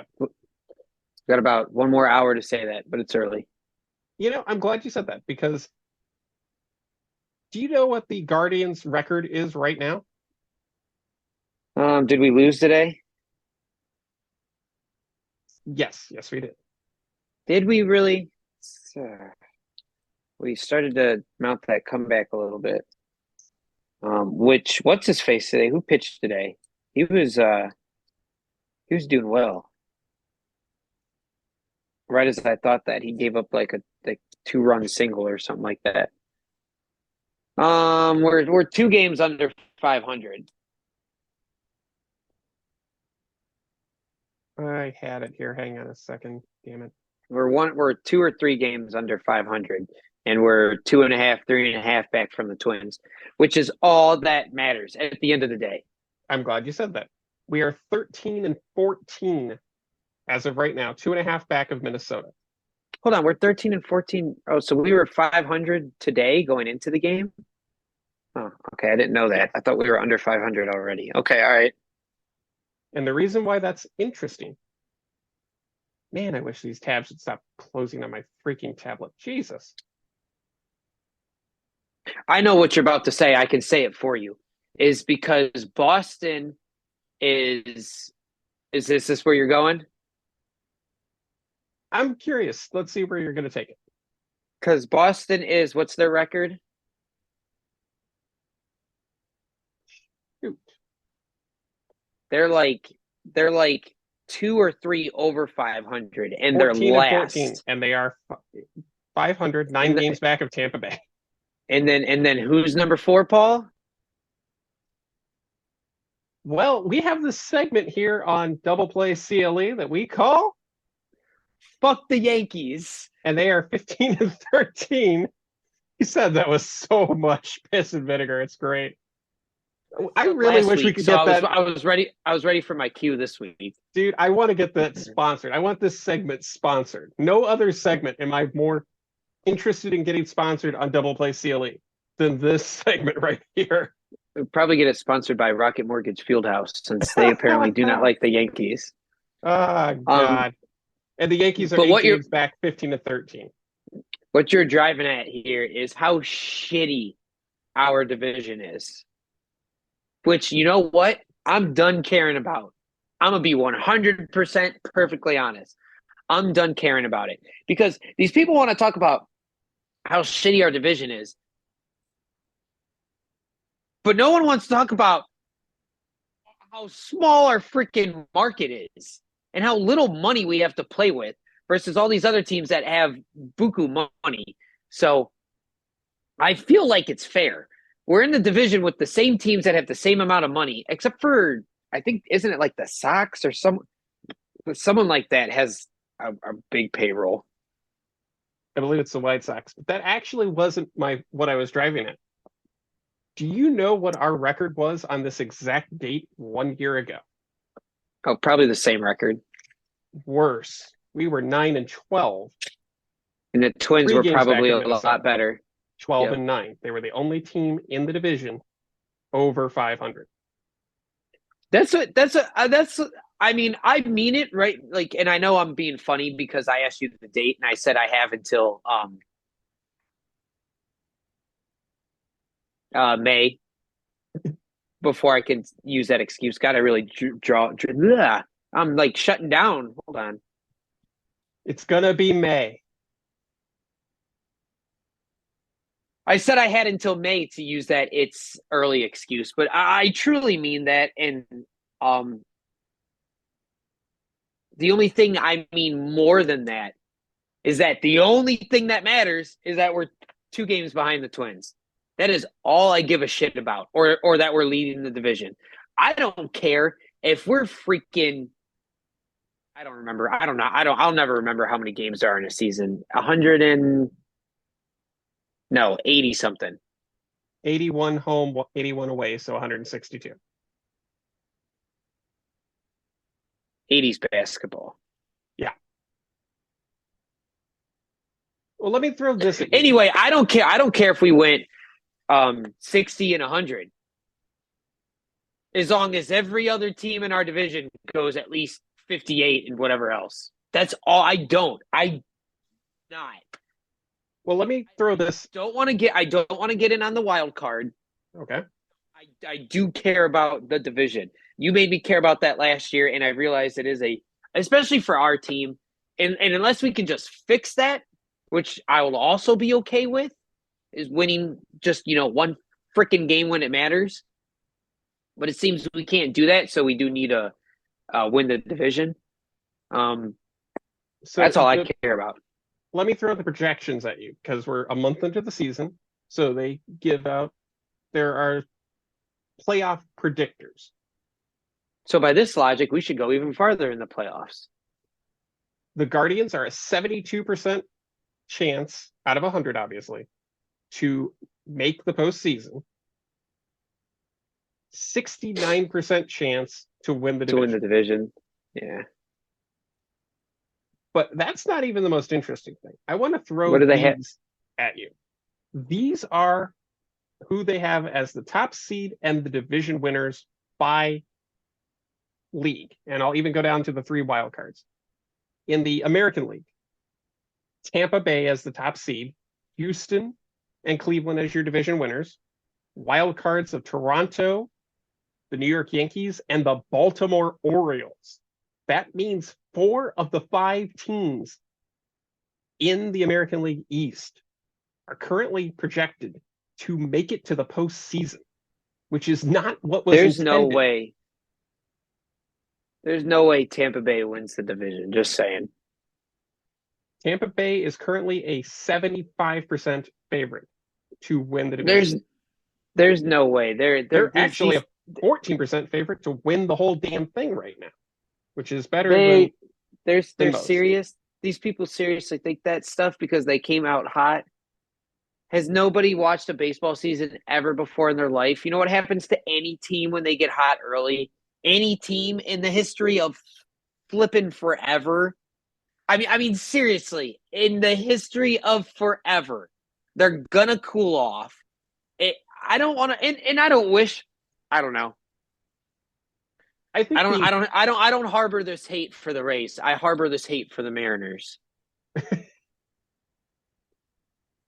that. one more hour to say that, but it's early. I'm glad you said that because do you know what the Guardians record is right now? Did we lose today? Yes, we did. Did we really? We started to mount that comeback a little bit. What's his face today? Who pitched today? He was doing well. Right as I thought that he gave up like a 2-run single or something like that. We're 2 games under 500. I had it here. Hang on a second. Damn it. We're 2 or 3 games under 500, and we're 2.5, 3.5 back from the Twins, which is all that matters at the end of the day. I'm glad you said that. We are 13 and 14 as of right now, 2.5 back of Minnesota. Hold on, we're 13 and 14. Oh, so we were 500 today going into the game? Oh, okay. I didn't know that. I thought we were under 500 already. Okay, all right. And the reason why that's interesting, man, I wish these tabs would stop closing on my freaking tablet. Jesus. I know what you're about to say. I can say it for you. Is because Boston is this where you're going? I'm curious. Let's see where you're going to take it. Because Boston is, what's their record? Shoot. They're like 2 or 3 over 500, and they're 14 and 14, last. and they are 500, 9 games back of Tampa Bay. And then who's number 4, Paul? Well, we have this segment here on Double Play CLE that we call Fuck the Yankees. And they are 15 and 13. He said that was so much piss and vinegar. It's great. I really wish we could get that. I was ready for my cue this week. Dude, I want to get that sponsored. I want this segment sponsored. No other segment am I more interested in getting sponsored on Double Play CLE than this segment right here. We'll probably get it sponsored by Rocket Mortgage Fieldhouse since they apparently do not like the Yankees. Oh, God. And the Yankees are 8 games back, 15 to 13. What you're driving at here is how shitty our division is. Which, you know what? I'm done caring about. I'm going to be 100% perfectly honest. I'm done caring about it. Because these people want to talk about how shitty our division is. But no one wants to talk about how small our freaking market is and how little money we have to play with versus all these other teams that have buku money. So I feel like it's fair. We're in the division with the same teams that have the same amount of money, except for, I think, isn't it like the Sox or someone like that has a big payroll? I believe it's the White Sox, but that actually wasn't what I was driving at. Do you know what our record was on this exact date 1 year ago? Oh, probably the same record. Worse. We were 9 and 12. And the Twins were probably a lot better. 12 and 9. They were the only team in the division over 500. I mean, I mean it, right? Like, and I know I'm being funny because I asked you the date and I said I have until May before I can use that excuse. God, I really I'm like shutting down. Hold on. It's gonna be May. I said I had until May to use that it's early excuse, but I truly mean that. And the only thing I mean more than that is that the only thing that matters is that we're 2 games behind the Twins. That is all I give a shit about, or that we're leading the division. I don't care if we're freaking. I don't remember. I don't know. I'll never remember how many games there are in a season. 80 something. 81 home, 81 away, so 162. 80s basketball. Yeah. Well, let me throw this at you. Anyway, I don't care. I don't care if we went 60 and 100. As long as every other team in our division goes at least 58 and whatever else. That's all. I not. Well, let me throw this. I don't want to get in on the wild card. Okay. I do care about the division. You made me care about that last year, and I realized it is especially for our team. And unless we can just fix that, which I will also be okay with, is winning just one freaking game when it matters. But it seems we can't do that, so we do need to win the division. So that's all I care about. Let me throw the projections at you because we're a month into the season. So they give out, there are playoff predictors. So by this logic, we should go even farther in the playoffs. The Guardians are a 72% chance out of 100, obviously, to make the postseason. 69% chance to win the division. Yeah. But that's not even the most interesting thing. I want to throw what do they have at you. These are who they have as the top seed and the division winners by league. And I'll even go down to the 3 wild cards. In the American League, Tampa Bay as the top seed, Houston and Cleveland as your division winners, wild cards of Toronto, the New York Yankees, and the Baltimore Orioles. That means 4 of the 5 teams in the American League East are currently projected to make it to the postseason, which is not what was intended. There's no way Tampa Bay wins the division, just saying. Tampa Bay is currently a 75% favorite to win the division. There's no way. They're actually a 14% favorite to win the whole damn thing right now, which is better than they're serious. These people seriously think that stuff because they came out hot. Has nobody watched a baseball season ever before in their life? You know what happens to any team when they get hot early? Any team in the history of flipping forever? I mean, seriously, in the history of forever, they're gonna cool off. I don't want to, and I don't wish. I don't know. I don't harbor this hate for the Rays. I harbor this hate for the Mariners.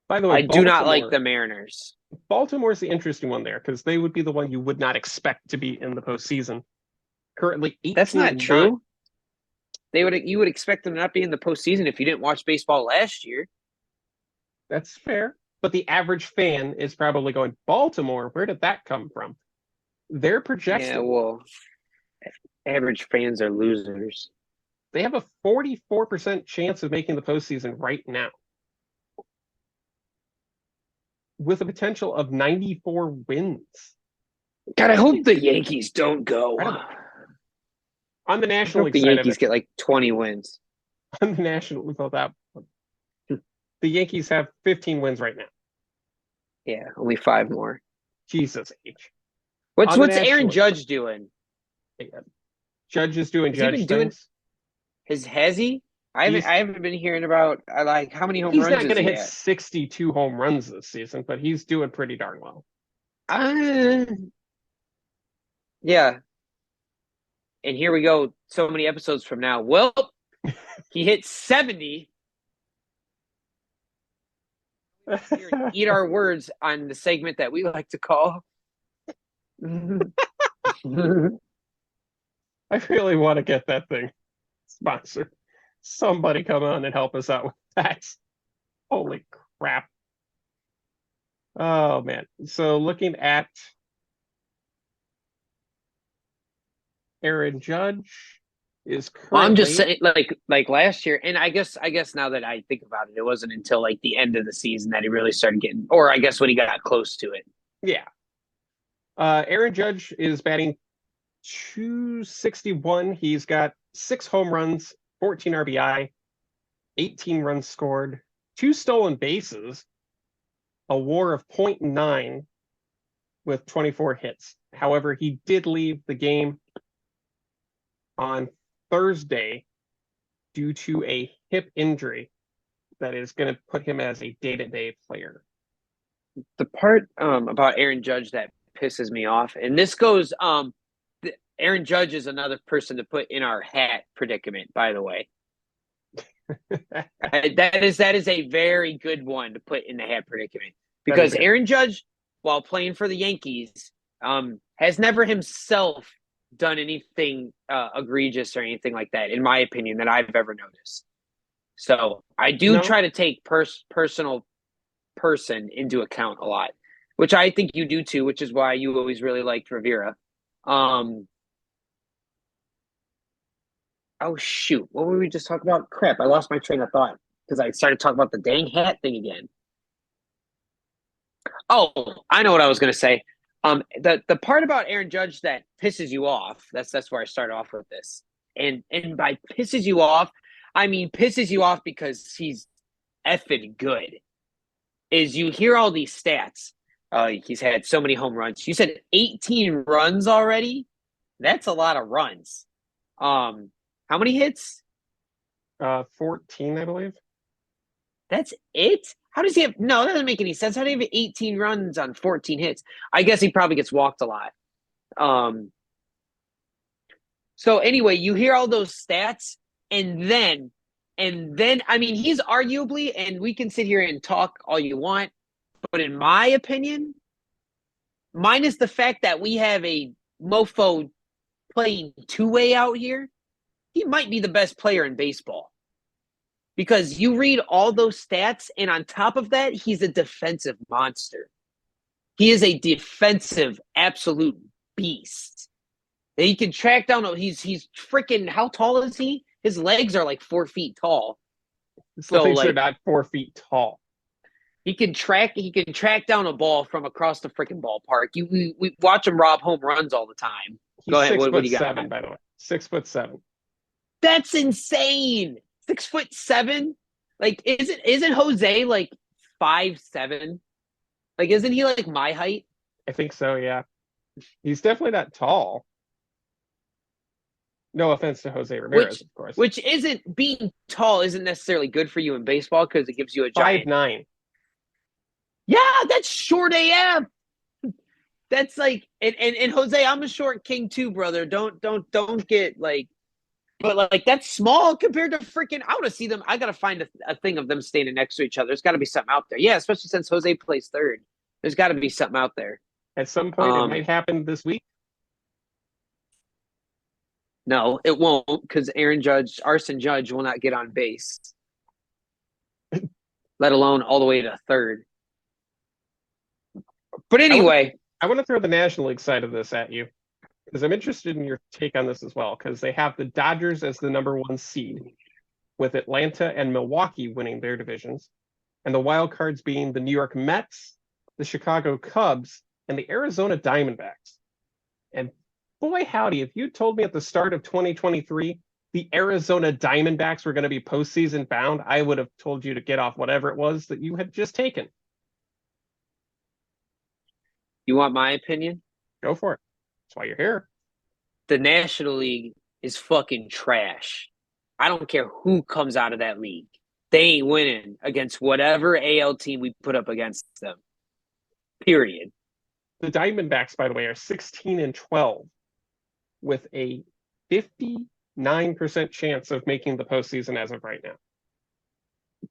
By the way, I do not like the Mariners. Baltimore's the interesting one there because they would be the one you would not expect to be in the postseason. Currently, 18. That's not true. You would expect them to not be in the postseason if you didn't watch baseball last year. That's fair, but the average fan is probably going, Baltimore. Where did that come from? They're projecting. Yeah, well, average fans are losers. They have a 44% chance of making the postseason right now, with a potential of 94 wins. God, I hope the Yankees don't go. On the National League side, the Yankees get like 20 wins. On the National League, the Yankees have 15 wins right now. Yeah, only 5 more. Jesus H. What's Aaron Judge doing? Judge is doing Judge things. Has he? I haven't been hearing about like how many home runs. He's not going to hit 62 home runs this season, but he's doing pretty darn well. Yeah. And here we go. So many episodes from now. Well, he hit 70. Eat our words on the segment that we like to call. I really want to get that thing sponsored. Somebody come on and help us out with that. Holy crap. Oh, man. So looking at Aaron Judge is currently... Well, I'm just saying, like last year, and I guess now that I think about it, it wasn't until like the end of the season that he really started getting, or I guess when he got close to it. Yeah. Aaron Judge is batting .261. He's got 6 home runs, 14 RBI, 18 runs scored, 2 stolen bases, a WAR of .9 with 24 hits. However, he did leave the game on Thursday due to a hip injury that is going to put him as a day-to-day player. The part about Aaron Judge that pisses me off, and this goes Aaron Judge is another person to put in our hat predicament, by the way. That is a very good one to put in the hat predicament because Aaron Judge, while playing for the Yankees, has never himself done anything egregious or anything like that, in my opinion, that I've ever noticed. So I do try to take personal person into account a lot, which I think you do too, which is why you always really liked Rivera. Oh shoot, what were we just talking about? Crap, I lost my train of thought because I started talking about the dang hat thing again. Oh, I know what I was gonna say. The part about Aaron Judge that pisses you off, that's where I started off with this. And by pisses you off, I mean pisses you off because he's effing good. Is you hear all these stats. He's had so many home runs. You said 18 runs already? That's a lot of runs. How many hits? 14, I believe. That's it? How does he have? No, that doesn't make any sense. How do you have 18 runs on 14 hits? I guess he probably gets walked a lot. So anyway, you hear all those stats, and then, I mean, he's arguably, and we can sit here and talk all you want, but in my opinion, minus the fact that we have a mofo playing two-way out here, he might be the best player in baseball. Because you read all those stats, and on top of that, he's a defensive monster. He is a defensive absolute beast. He can track down. He's freaking. How tall is he? His legs are like 4 feet tall. His legs are not 4 feet tall. He can track down a ball from across the freaking ballpark. We watch him rob home runs all the time. Go ahead. What do you got? 6'7", by the way. 6'7". That's insane. 6'7". Like, isn't Jose like 5'7"? Like, isn't he like my height? I think so, yeah. He's definitely not tall. No offense to Jose Ramirez, of course. Which isn't being tall isn't necessarily good for you in baseball because it gives you a giant 5'9". Yeah, that's short AF. That's like and Jose, I'm a short king too, brother. Don't get like, but like that's small compared to freaking. I want to see them. I gotta find a thing of them standing next to each other. There's got to be something out there. Yeah, especially since Jose plays third. There's got to be something out there. At some point, it might happen this week. No, it won't, because Arson Judge will not get on base, let alone all the way to third. But anyway, I want to throw the National League side of this at you, because I'm interested in your take on this as well, because they have the Dodgers as the #1 seed, with Atlanta and Milwaukee winning their divisions, and the wild cards being the New York Mets, the Chicago Cubs, and the Arizona Diamondbacks. And boy, howdy, if you told me at the start of 2023 the Arizona Diamondbacks were going to be postseason bound, I would have told you to get off whatever it was that you had just taken. You want my opinion? Go for it. That's why you're here. The National League is fucking trash. I don't care who comes out of that league. They ain't winning against whatever AL team we put up against them. Period. The Diamondbacks, by the way, are 16-12 with a 59% chance of making the postseason as of right now.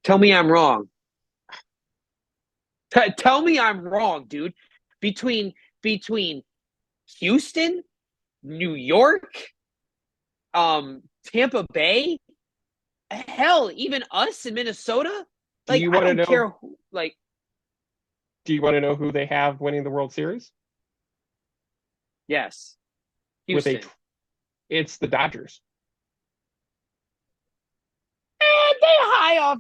Tell me I'm wrong. Tell me I'm wrong, dude. Between Houston, New York, Tampa Bay, hell, even us in Minnesota. Like, I don't care who, like. Do you want to know who they have winning the World Series? Yes. Houston. It's the Dodgers. And they high off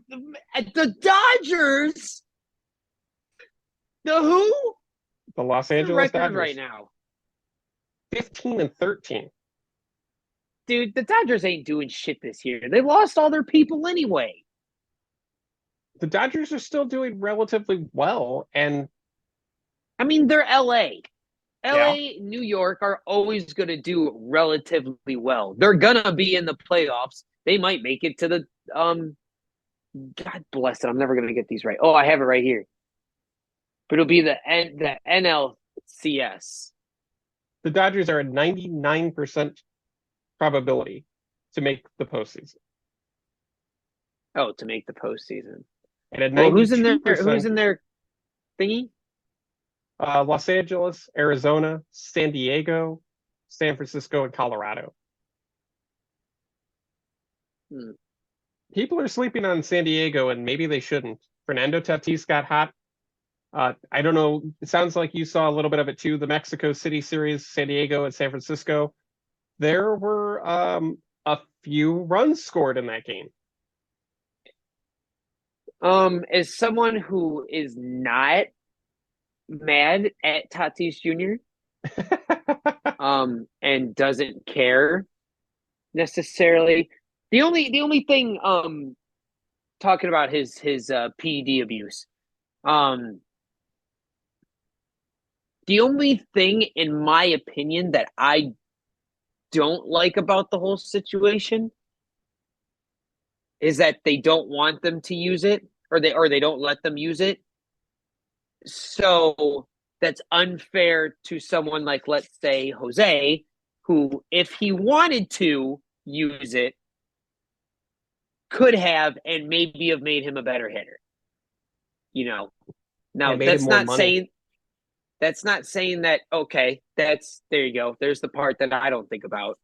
the Dodgers. The who? The Los Angeles Dodgers right now. 15-13. Dude, the Dodgers ain't doing shit this year. They lost all their people anyway. The Dodgers are still doing relatively well, and I mean, they're LA. LA, New York are always going to do relatively well. They're going to be in the playoffs. They might make it to the God bless it. I'm never going to get these right. Oh, I have it right here. But it'll be the NLCS. The Dodgers are a 99% probability to make the postseason. Oh, to make the postseason. And at Well, who's in there? 92%, Who's in their thingy? Los Angeles, Arizona, San Diego, San Francisco, and Colorado. Hmm. People are sleeping on San Diego, and maybe they shouldn't. Fernando Tatis got hot. I don't know. It sounds like you saw a little bit of it too. The Mexico City series, San Diego and San Francisco. There were a few runs scored in that game. As someone who is not mad at Tatis Jr., and doesn't care necessarily. The only thing talking about his PED abuse. The only thing in my opinion that I don't like about the whole situation is that they don't want them to use it, or they don't let them use it. So that's unfair to someone like, let's say, Jose, who, if he wanted to use it, could have and maybe have made him a better hitter. You know, now that's not saying that, okay, there you go. There's the part that I don't think about.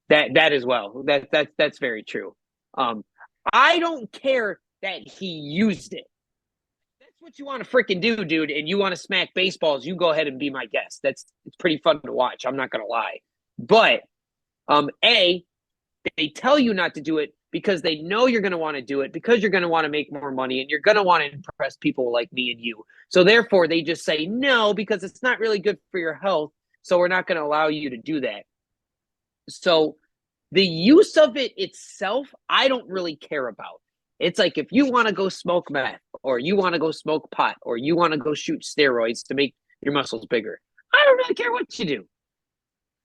That as well. That's very true. I don't care that he used it. That's what you want to freaking do, dude, and you want to smack baseballs, you go ahead and be my guest. It's pretty fun to watch. I'm not gonna lie. But they tell you not to do it because they know you're going to want to do it, because you're going to want to make more money, and you're going to want to impress people like me and you. So therefore, they just say no because it's not really good for your health. So we're not going to allow you to do that. So the use of it itself, I don't really care about. It's like, if you want to go smoke meth, or you want to go smoke pot, or you want to go shoot steroids to make your muscles bigger, I don't really care what you do.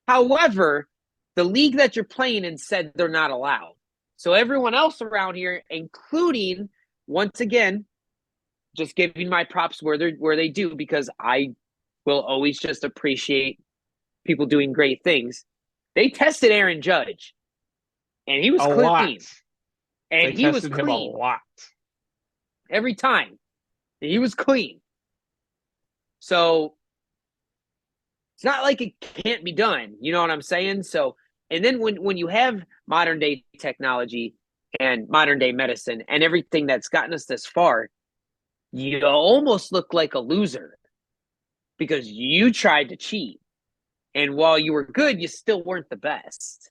However, the league that you're playing in said they're not allowed. So everyone else around here, including, once again, just giving my props where they do, because I will always just appreciate people doing great things. They tested Aaron Judge, and he was clean. Lot. And he was clean. Him a lot. Every time. He was clean. So it's not like it can't be done. You know what I'm saying? So, and then when you have modern day technology and modern day medicine and everything that's gotten us this far, you almost look like a loser because you tried to cheat. And while you were good, you still weren't the best.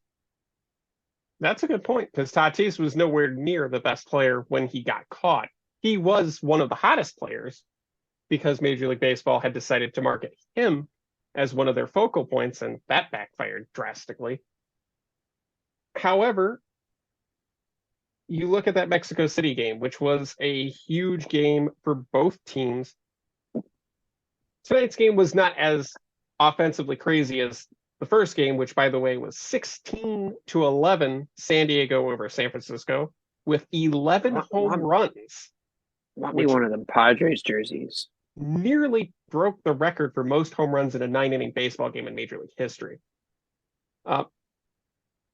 That's a good point, because Tatis was nowhere near the best player when he got caught. He was one of the hottest players because Major League Baseball had decided to market him as one of their focal points, and that backfired drastically. However, you look at that Mexico City game, which was a huge game for both teams. Tonight's game was not as offensively crazy as the first game, which, by the way, was 16-11 San Diego over San Francisco with 11 home runs. Want me one of them Padres jerseys. Nearly broke the record for most home runs in a 9-inning baseball game in Major League history. I'm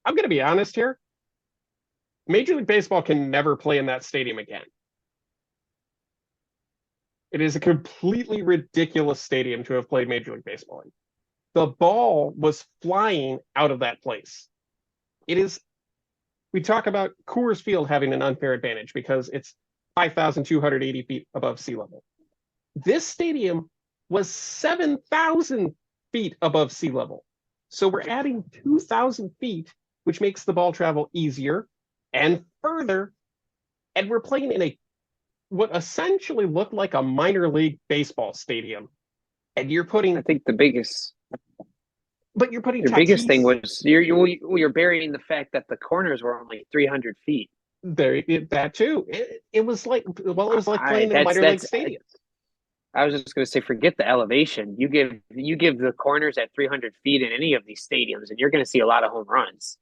going to be honest here. Major League Baseball can never play in that stadium again. It is a completely ridiculous stadium to have played Major League Baseball in. The ball was flying out of that place. We talk about Coors Field having an unfair advantage because it's 5,280 feet above sea level. This stadium was 7,000 feet above sea level. So we're adding 2,000 feet, which makes the ball travel easier and further. And we're playing in what essentially looked like a minor league baseball stadium. And you're putting, I think the biggest biggest thing was you're burying the fact that the corners were only 300 feet. That too. It was like playing in a minor league stadium. I was just going to say, forget the elevation. You give the corners at 300 feet in any of these stadiums, and you're going to see a lot of home runs.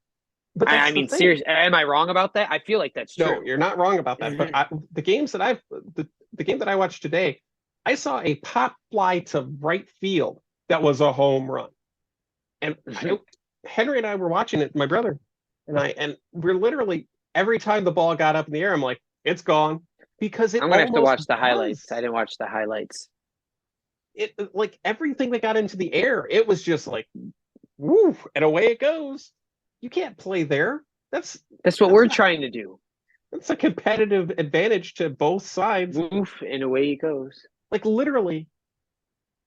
But I mean, seriously, am I wrong about that? I feel like that's true. No, you're not wrong about that. But the game that I watched today, I saw a pop fly to right field that was a home run. And Henry and I were watching it, my brother and we're literally every time the ball got up in the air, I'm like, it's gone because it I'm gonna have to almost watch the highlights. I was. didn't watch the highlights. It like everything that got into the air, it was just like, woo, and away it goes. You can't play there. That's what we're trying to do. That's a competitive advantage to both sides. Woof, and away it goes. Like literally,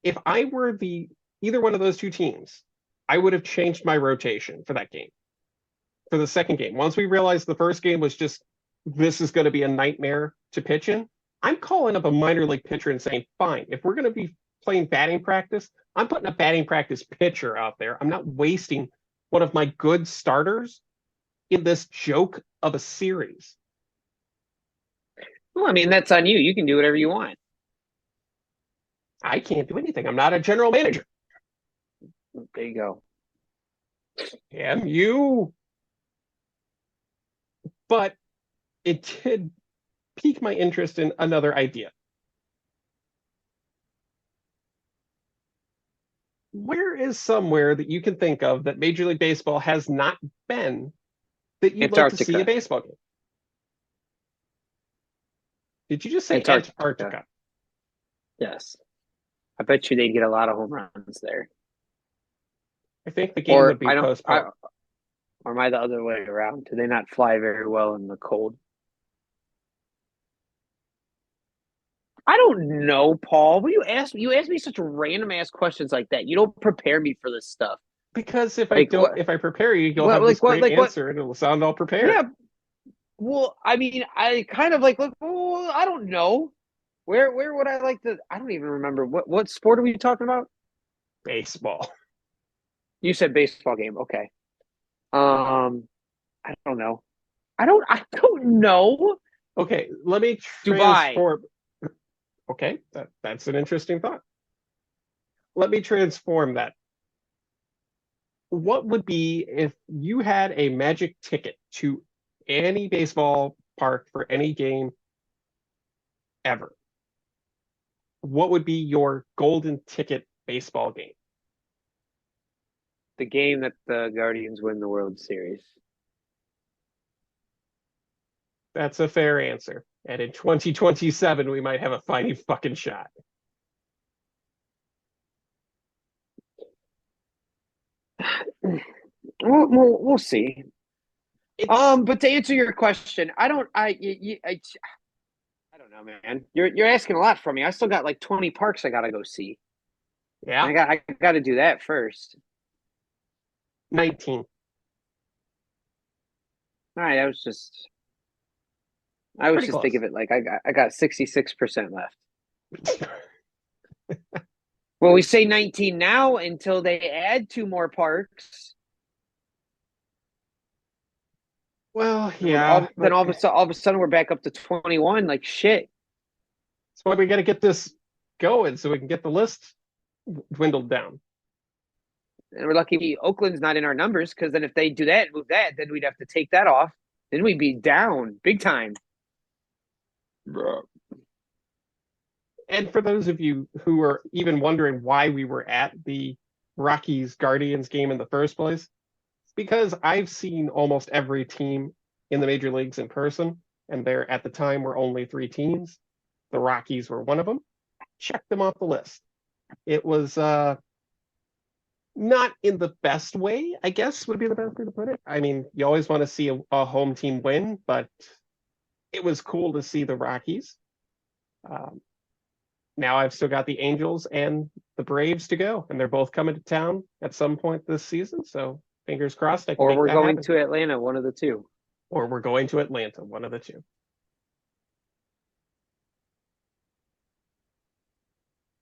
if I were either one of those two teams, I would have changed my rotation for that game. For the second game. Once we realized the first game was just this is going to be a nightmare to pitch in, I'm calling up a minor league pitcher and saying, fine, if we're going to be playing batting practice, I'm putting a batting practice pitcher out there. I'm not wasting one of my good starters in this joke of a series. Well, I mean, that's on you. You can do whatever you want. I can't do anything. I'm not a general manager. There you go. Am you? But it did pique my interest in another idea. Where is somewhere that you can think of that Major League Baseball has not been that you'd like to see a baseball game? Did you just say Antarctica? Yes. I bet you they'd get a lot of home runs there. I think the game would be postponed. Or am I the other way around? Do they not fly very well in the cold? I don't know, Paul. What do you ask me? You ask me such random ass questions like that. You don't prepare me for this stuff. Because if I prepare you, you'll have this great answer and it'll sound all prepared. Yeah. Well, I mean, I kind of like look. Well, I don't know. Where would I like to? I don't even remember what sport are we talking about? Baseball. You said baseball game. Okay. I don't know. I don't know. Okay, let me transform. Dubai. Okay, that's an interesting thought. Let me transform that. What would be if you had a magic ticket to any baseball park for any game ever? What would be your golden ticket baseball game? The game that the Guardians win the World Series. That's a fair answer. And in 2027, we might have a fighting fucking shot. We'll see. But to answer your question, I don't know, man. You're asking a lot from me. I still got like 20 parks I gotta go see. Yeah. I gotta do that first. 19. All right, I was just thinking of it like I got 66% left. Well, we say 19 now until they add 2 more parks. Well, yeah. Then all of a sudden we're back up to 21. Like shit. That's why we got to get this going so we can get the list dwindled down. And we're lucky Oakland's not in our numbers because then if they do that and move that, then we'd have to take that off. Then we'd be down big time. And for those of you who are even wondering why we were at the Rockies Guardians game in the first place, because I've seen almost every team in the major leagues in person, and there at the time were only 3 teams. The Rockies were one of them. Check them off the list. It was not in the best way, I guess would be the best way to put it. I mean, you always want to see a home team win, but it was cool to see the Rockies. Now I've still got the Angels and the Braves to go, and they're both coming to town at some point this season. So fingers crossed. Or we're going to Atlanta, one of the two. Or we're going to Atlanta, one of the two.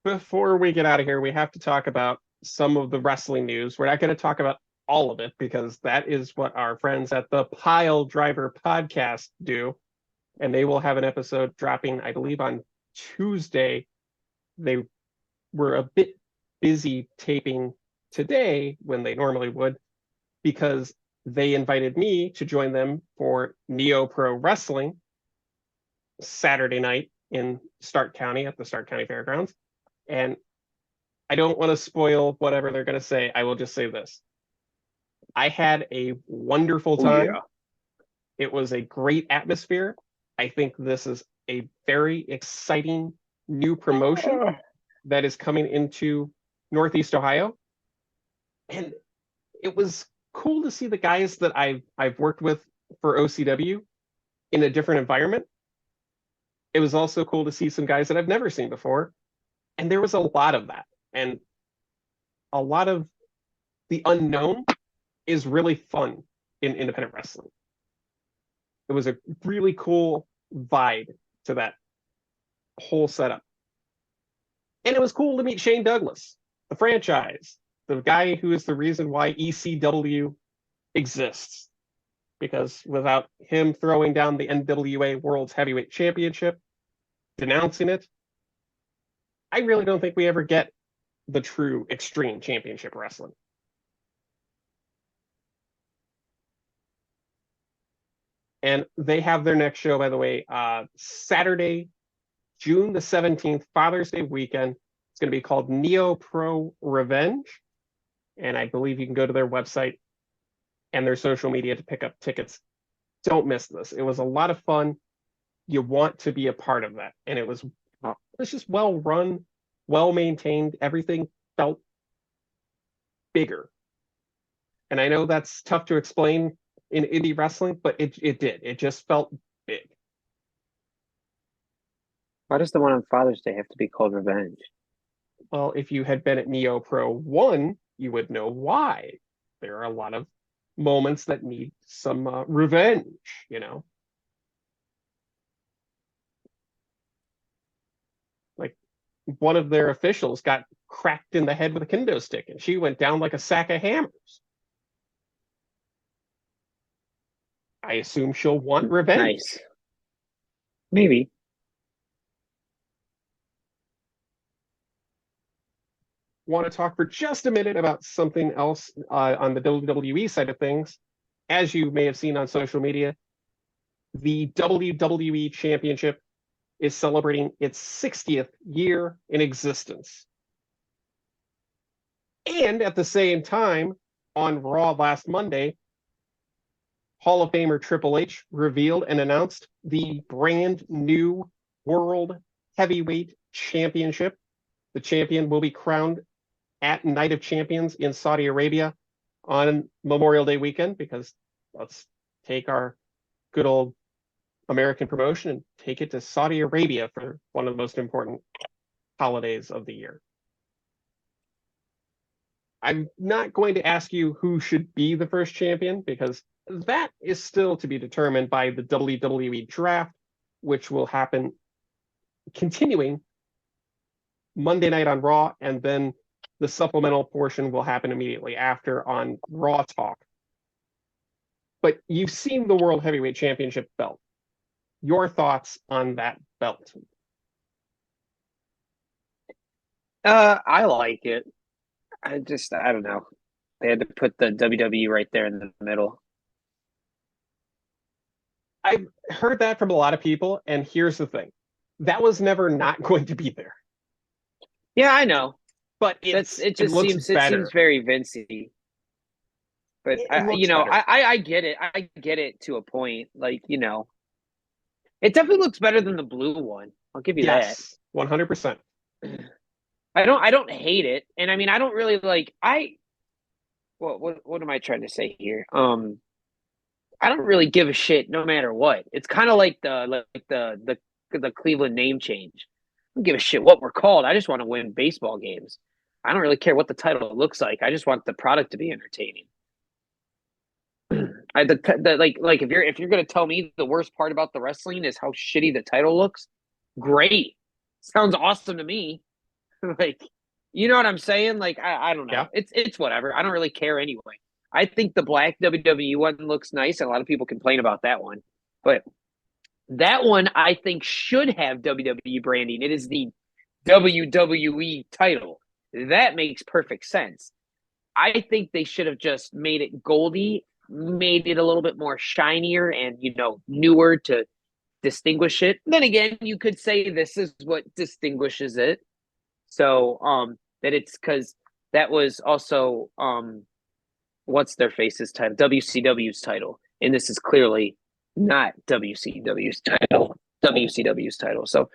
Before we get out of here, we have to talk about some of the wrestling news. We're not going to talk about all of it because that is what our friends at the Pile Driver podcast do. And they will have an episode dropping, I believe, on Tuesday. They were a bit busy taping today when they normally would because they invited me to join them for NEOPro Wrestling Saturday night in Stark County at the Stark County Fairgrounds. And I don't want to spoil whatever they're going to say. I will just say this. I had a wonderful Oh time. yeah. It was a great atmosphere. I think this is a very exciting new promotion that is coming into Northeast Ohio. And it was cool to see the guys that I've worked with for OCW in a different environment. It was also cool to see some guys that I've never seen before. And there was a lot of that. And a lot of the unknown is really fun in independent wrestling. It was a really cool vibe to that whole setup. And it was cool to meet Shane Douglas, the franchise, the guy who is the reason why ECW exists. Because without him throwing down the NWA World's Heavyweight Championship, denouncing it, I really don't think we ever get the true Extreme Championship Wrestling. And they have their next show, by the way, Saturday, June the 17th, Father's Day weekend. It's going to be called NEOPro Revenge. And I believe you can go to their website and their social media to pick up tickets. Don't miss this. It was a lot of fun. You want to be a part of that. And it was just well run, well maintained. Everything felt bigger. And I know that's tough to explain in indie wrestling, but it did. It just felt big. Why does the one on Father's Day have to be called Revenge? Well, if you had been at NeoPro 1, you would know why. There are a lot of moments that need some revenge, you know? Like one of their officials got cracked in the head with a kendo stick and she went down like a sack of hammers. I assume she'll want revenge. Nice. Maybe. Want to talk for just a minute about something else on the WWE side of things. As you may have seen on social media, the WWE Championship is celebrating its 60th year in existence. And at the same time, on Raw last Monday, Hall of Famer Triple H revealed and announced the brand new World Heavyweight Championship. The champion will be crowned at Night of Champions in Saudi Arabia on Memorial Day weekend, because let's take our good old American promotion and take it to Saudi Arabia for one of the most important holidays of the year. I'm not going to ask you who should be the first champion, because that is still to be determined by the WWE draft, which will happen continuing Monday night on Raw, and then the supplemental portion will happen immediately after on Raw Talk. But you've seen the World Heavyweight Championship belt. Your thoughts on that belt? I like it. I don't know. They had to put the WWE right there in the middle. I've heard that from a lot of people, and here's the thing. That was never not going to be there. Yeah, I know. But it seems very Vincey. But I get it. I get it to a point. Like, it definitely looks better than the blue one. I'll give you that. 100%. I don't hate it. And I mean, I don't really what am I trying to say here? I don't really give a shit no matter what. It's kind of like the Cleveland name change. I don't give a shit what we're called. I just want to win baseball games. I don't really care what the title looks like. I just want the product to be entertaining. If you're gonna tell me the worst part about the wrestling is how shitty the title looks, great. Sounds awesome to me. Like, you know what I'm saying? Like, I don't know. Yeah. It's whatever. I don't really care anyway. I think the black WWE one looks nice, and a lot of people complain about that one. But that one I think should have WWE branding. It is the WWE title. That makes perfect sense. I think they should have just made it goldy, made it a little bit more shinier and, newer to distinguish it. Then again, you could say this is what distinguishes it. So that it's because that was also what's their face's title, WCW's title, and this is clearly not WCW's title. WCW's title. So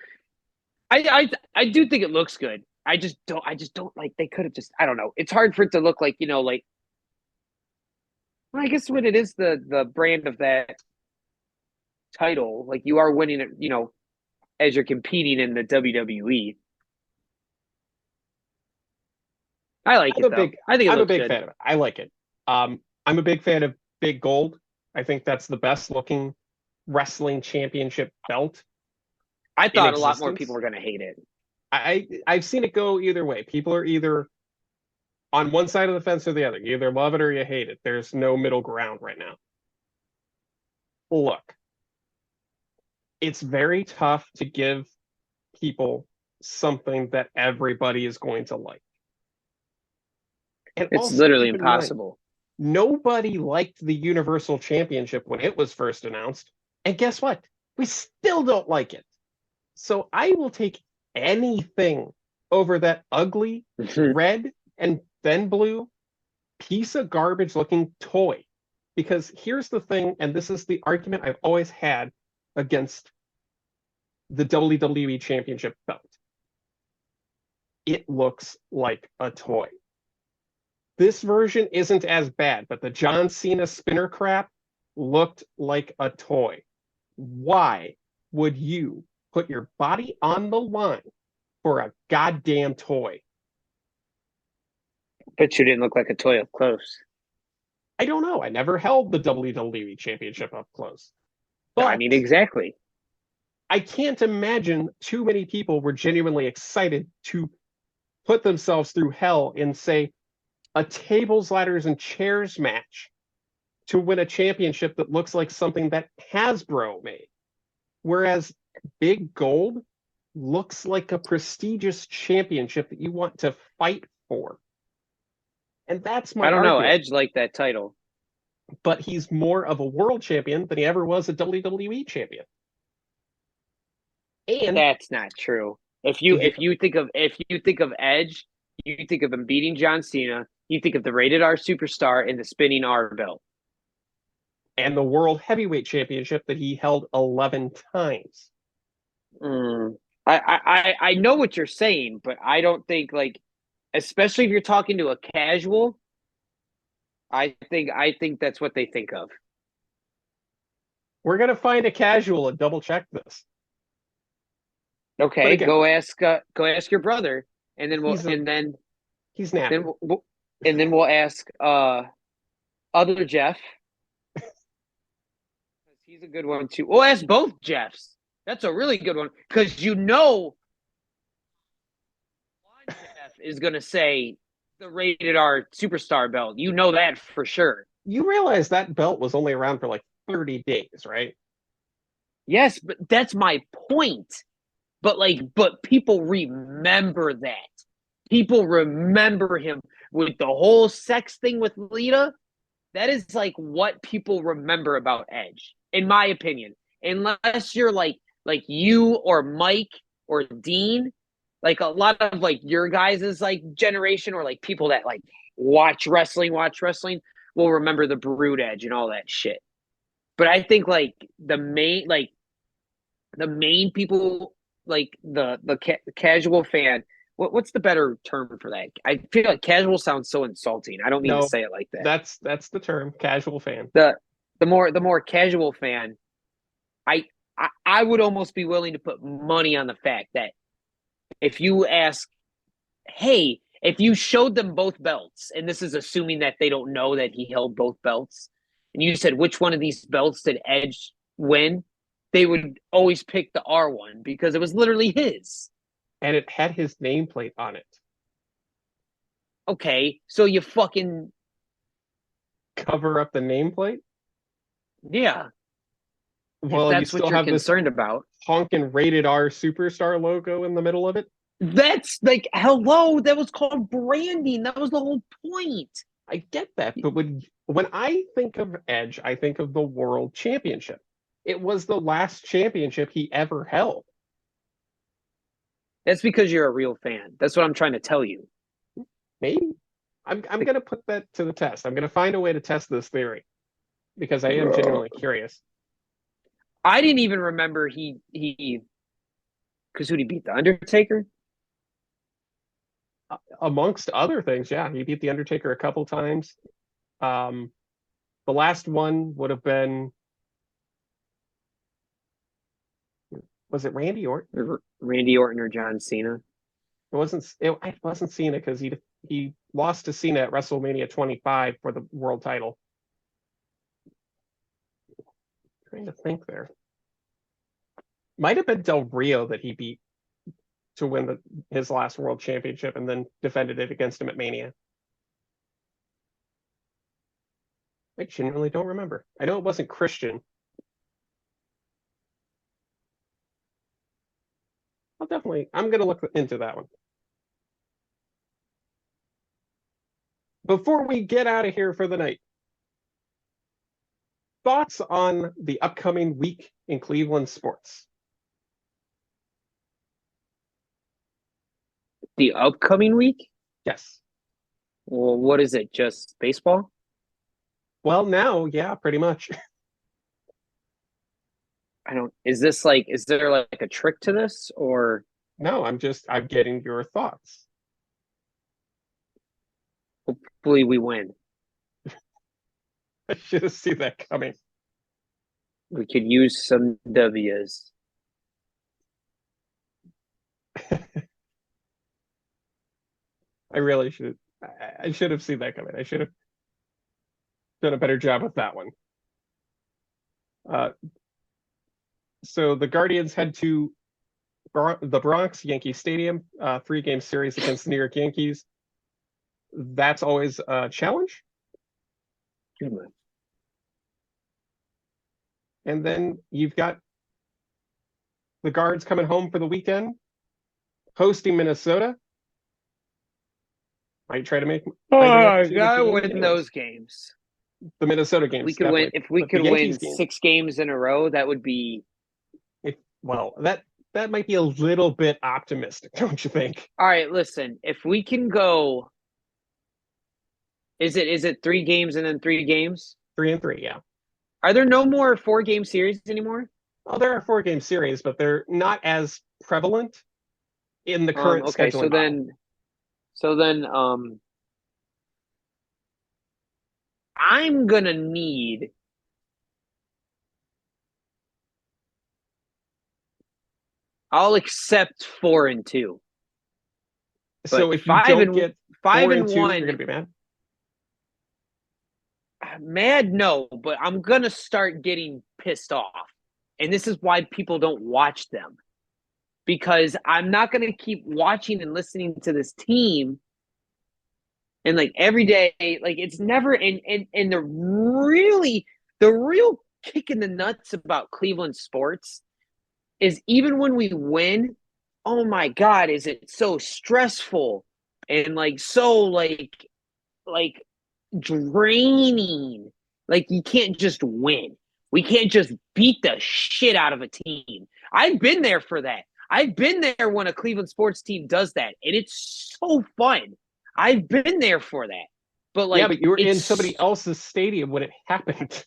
I do think it looks good. I just don't like they could have just I don't know. It's hard for it to look like, like well, I guess when it is the brand of that title, like you are winning it, as you're competing in the WWE. I like it though. I think it I'm a looks big good. fan of it. I like it. I'm a big fan of Big Gold. I think that's the best looking wrestling championship belt I in thought a lot more existence. people were going to hate it. I've seen it go either way. People are either on one side of the fence or the other. You either love it or you hate it. There's no middle ground right now. Look, it's very tough to give people something that everybody is going to like. And It's also literally keep in mind, impossible. nobody liked the Universal Championship when it was first announced. And guess what? We still don't like it. So I will take anything over that ugly red and then blue piece of garbage looking toy. Because here's the thing, and this is the argument I've always had against the WWE Championship belt. It looks like a toy. This version isn't as bad, but the John Cena spinner crap looked like a toy. Why would you put your body on the line for a goddamn toy? But you didn't look like a toy up close. I don't know. I never held the WWE Championship up close. But I mean, exactly. I can't imagine too many people were genuinely excited to put themselves through hell in, say, a tables, ladders, and chairs match to win a championship that looks like something that Hasbro made. Whereas Big Gold looks like a prestigious championship that you want to fight for. And that's my I don't know. argument. Edge liked that title. But he's more of a world champion than he ever was a WWE champion. And that's not true. If you think of Edge, you think of him beating John Cena, you think of the Rated R Superstar and the Spinning R belt. And the World Heavyweight Championship that he held 11 times. I know what you're saying, but I don't think, like, especially if you're talking to a casual, I think that's what they think of. We're gonna find a casual and double check this. Okay, again, go ask your brother, and then he's napping. Then we'll ask other Jeff. He's a good one too. We'll ask both Jeffs. That's a really good one because one Jeff is gonna say the Rated R Superstar belt. You know that for sure. You realize that belt was only around for like 30 days, right? Yes, but that's my point. But people remember that. People remember him with the whole sex thing with Lita. That is like what people remember about Edge, in my opinion. Unless you're like you or Mike or Dean, like a lot of like your guys' like generation or like people that like watch wrestling will remember the Brood Edge and all that shit. But I think like the main people, like the casual fan. What's the better term for that? I feel like casual sounds so insulting. I don't mean to say it like that. That's the term, casual fan. The more casual fan, I would almost be willing to put money on the fact that if you ask, hey, if you showed them both belts, and this is assuming that they don't know that he held both belts, and you said which one of these belts did Edge win, they would always pick the R one because it was literally his. And it had his nameplate on it. Okay, so you fucking cover up the nameplate? Yeah. Well, that's what you're concerned about. Honkin' Rated R Superstar logo in the middle of it? That's like, hello, that was called branding. That was the whole point. I get that, but when I think of Edge, I think of the World Championship. It was the last championship he ever held. That's because you're a real fan. That's what I'm trying to tell you. Maybe. I'm gonna put that to the test. I'm gonna find a way to test this theory because I am Bro. genuinely curious. I didn't even remember he because who did he beat? The Undertaker? Amongst other things, yeah, he beat the Undertaker a couple times. Um, the last one would have been, was it Randy Orton? Randy Orton or John Cena? It wasn't Cena because he lost to Cena at WrestleMania 25 for the world title. Trying to think there. Might have been Del Rio that he beat to win his last world championship and then defended it against him at Mania. I genuinely don't remember. I know it wasn't Christian. I'm going to look into that one. Before we get out of here for the night, thoughts on the upcoming week in Cleveland sports? The upcoming week? Yes. Well, what is it? Just baseball? Well, now, yeah, pretty much. I don't. Is there like a trick to this, or No, I'm getting your thoughts. hopefully we win? I should have seen that coming. We could use some W's. I really should. I should have seen that coming. I should have done a better job with that one. So the Guardians head to the Bronx Yankee Stadium, 3-game series against the New York Yankees. That's always a challenge. And then you've got the Guards coming home for the weekend, hosting Minnesota. Might try to make. Oh, gotta win those games. The Minnesota games. If we could win 6 games in a row, that would be. Well, that might be a little bit optimistic, don't you think? All right, listen. If we can go, is it 3 games and then 3 games? 3 and 3, yeah. Are there no more 4-game series anymore? Well, there are 4-game series, but they're not as prevalent in the current scheduling model. So then, I'm gonna need. I'll accept 4 and 2. So if you don't get 5 and 2, you're gonna be mad. Mad, no, but I'm gonna start getting pissed off, and this is why people don't watch them, because I'm not gonna keep watching and listening to this team, and like every day, like it's never. And the real kick in the nuts about Cleveland sports is even when we win, oh my God, is it so stressful and like so like draining. Like you can't just win. We can't just beat the shit out of a team. I've been there for that. I've been there when a Cleveland sports team does that, and it's so fun. I've been there for that. But like, yeah, but you were in somebody else's stadium when it happened.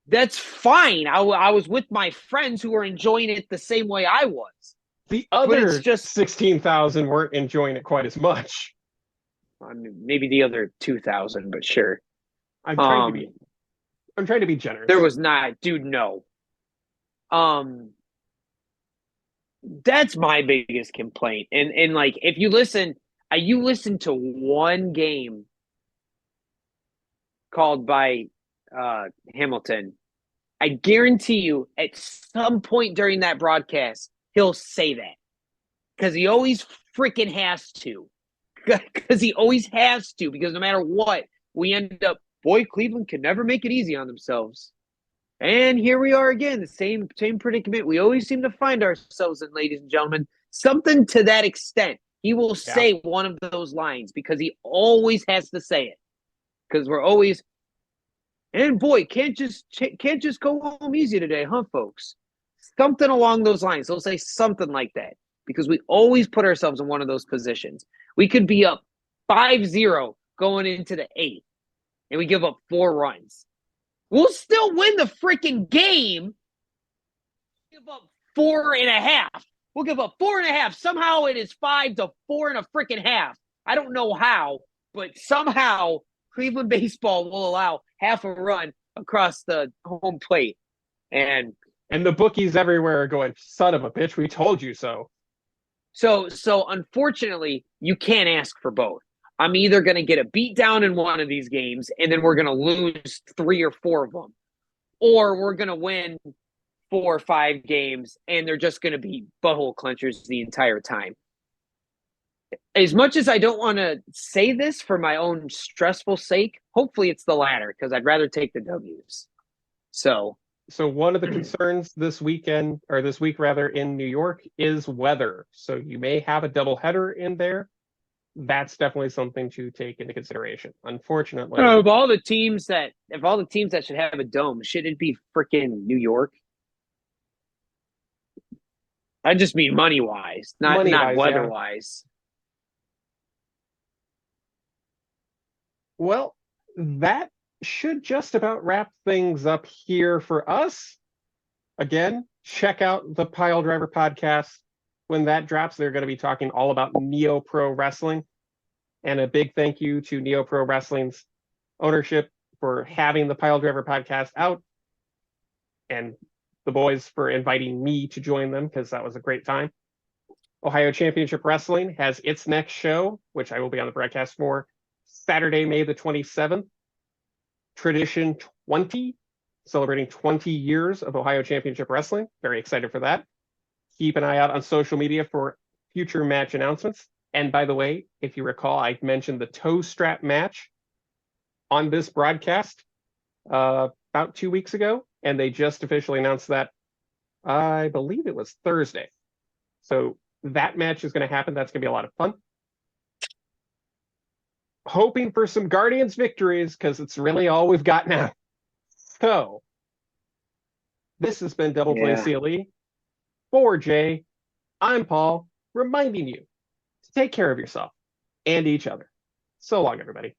That's fine. I was with my friends who were enjoying it the same way I was. The other 16,000 weren't enjoying it quite as much. I mean, maybe the other 2,000, but sure. I'm trying to be generous. There was not, dude. No. That's my biggest complaint. And like, if you listen to one game called by Hamilton, I guarantee you at some point during that broadcast, he'll say that. Because he always freaking has to. Because he always has to. Because no matter what, we end up, boy, Cleveland can never make it easy on themselves. And here we are again, the same predicament we always seem to find ourselves in, ladies and gentlemen. Something to that extent. He will say one of those lines because he always has to say it. Because we're always, and boy, can't just go home easy today, huh, folks? Something along those lines. They'll say something like that because we always put ourselves in one of those positions. We could be up 5-0 going into the 8th, and we give up 4 runs. We'll still win the freaking game. Give up 4.5. We'll give up 4.5. Somehow it is 5 to 4 and a freaking half. I don't know how, but somehow Cleveland baseball will allow half a run across the home plate. And the bookies everywhere are going, son of a bitch, we told you so. So unfortunately, you can't ask for both. I'm either going to get a beat down in one of these games, and then we're going to lose 3 or 4 of them, or we're going to win 4 or 5 games, and they're just going to be butthole clenchers the entire time. As much as I don't want to say this for my own stressful sake, hopefully it's the latter, because I'd rather take the W's. So one of the concerns this week in New York is weather. So you may have a doubleheader in there. That's definitely something to take into consideration. Unfortunately, of all the teams that should have a dome, should it be freaking New York? I just mean money wise, not weather wise. Well, that should just about wrap things up here for us. Again, check out the Pile Driver podcast. When that drops, they're going to be talking all about NEOPro Wrestling. And a big thank you to NEOPro Wrestling's ownership for having the Pile Driver podcast out, and the boys for inviting me to join them, because that was a great time. Ohio Championship Wrestling has its next show, which I will be on the broadcast for, Saturday, May the 27th. Tradition 20, celebrating 20 years of Ohio Championship Wrestling. Very excited for that. Keep an eye out on social media for future match announcements. And by the way, if you recall, I mentioned the toe strap match on this broadcast about 2 weeks ago, and they just officially announced that, I believe it was Thursday. So that match is going to happen. That's going to be a lot of fun. Hoping for some Guardians victories, because it's really all we've got now. So this has been Double Play CLE. For Jay, I'm Paul, reminding you to take care of yourself and each other. So long, everybody.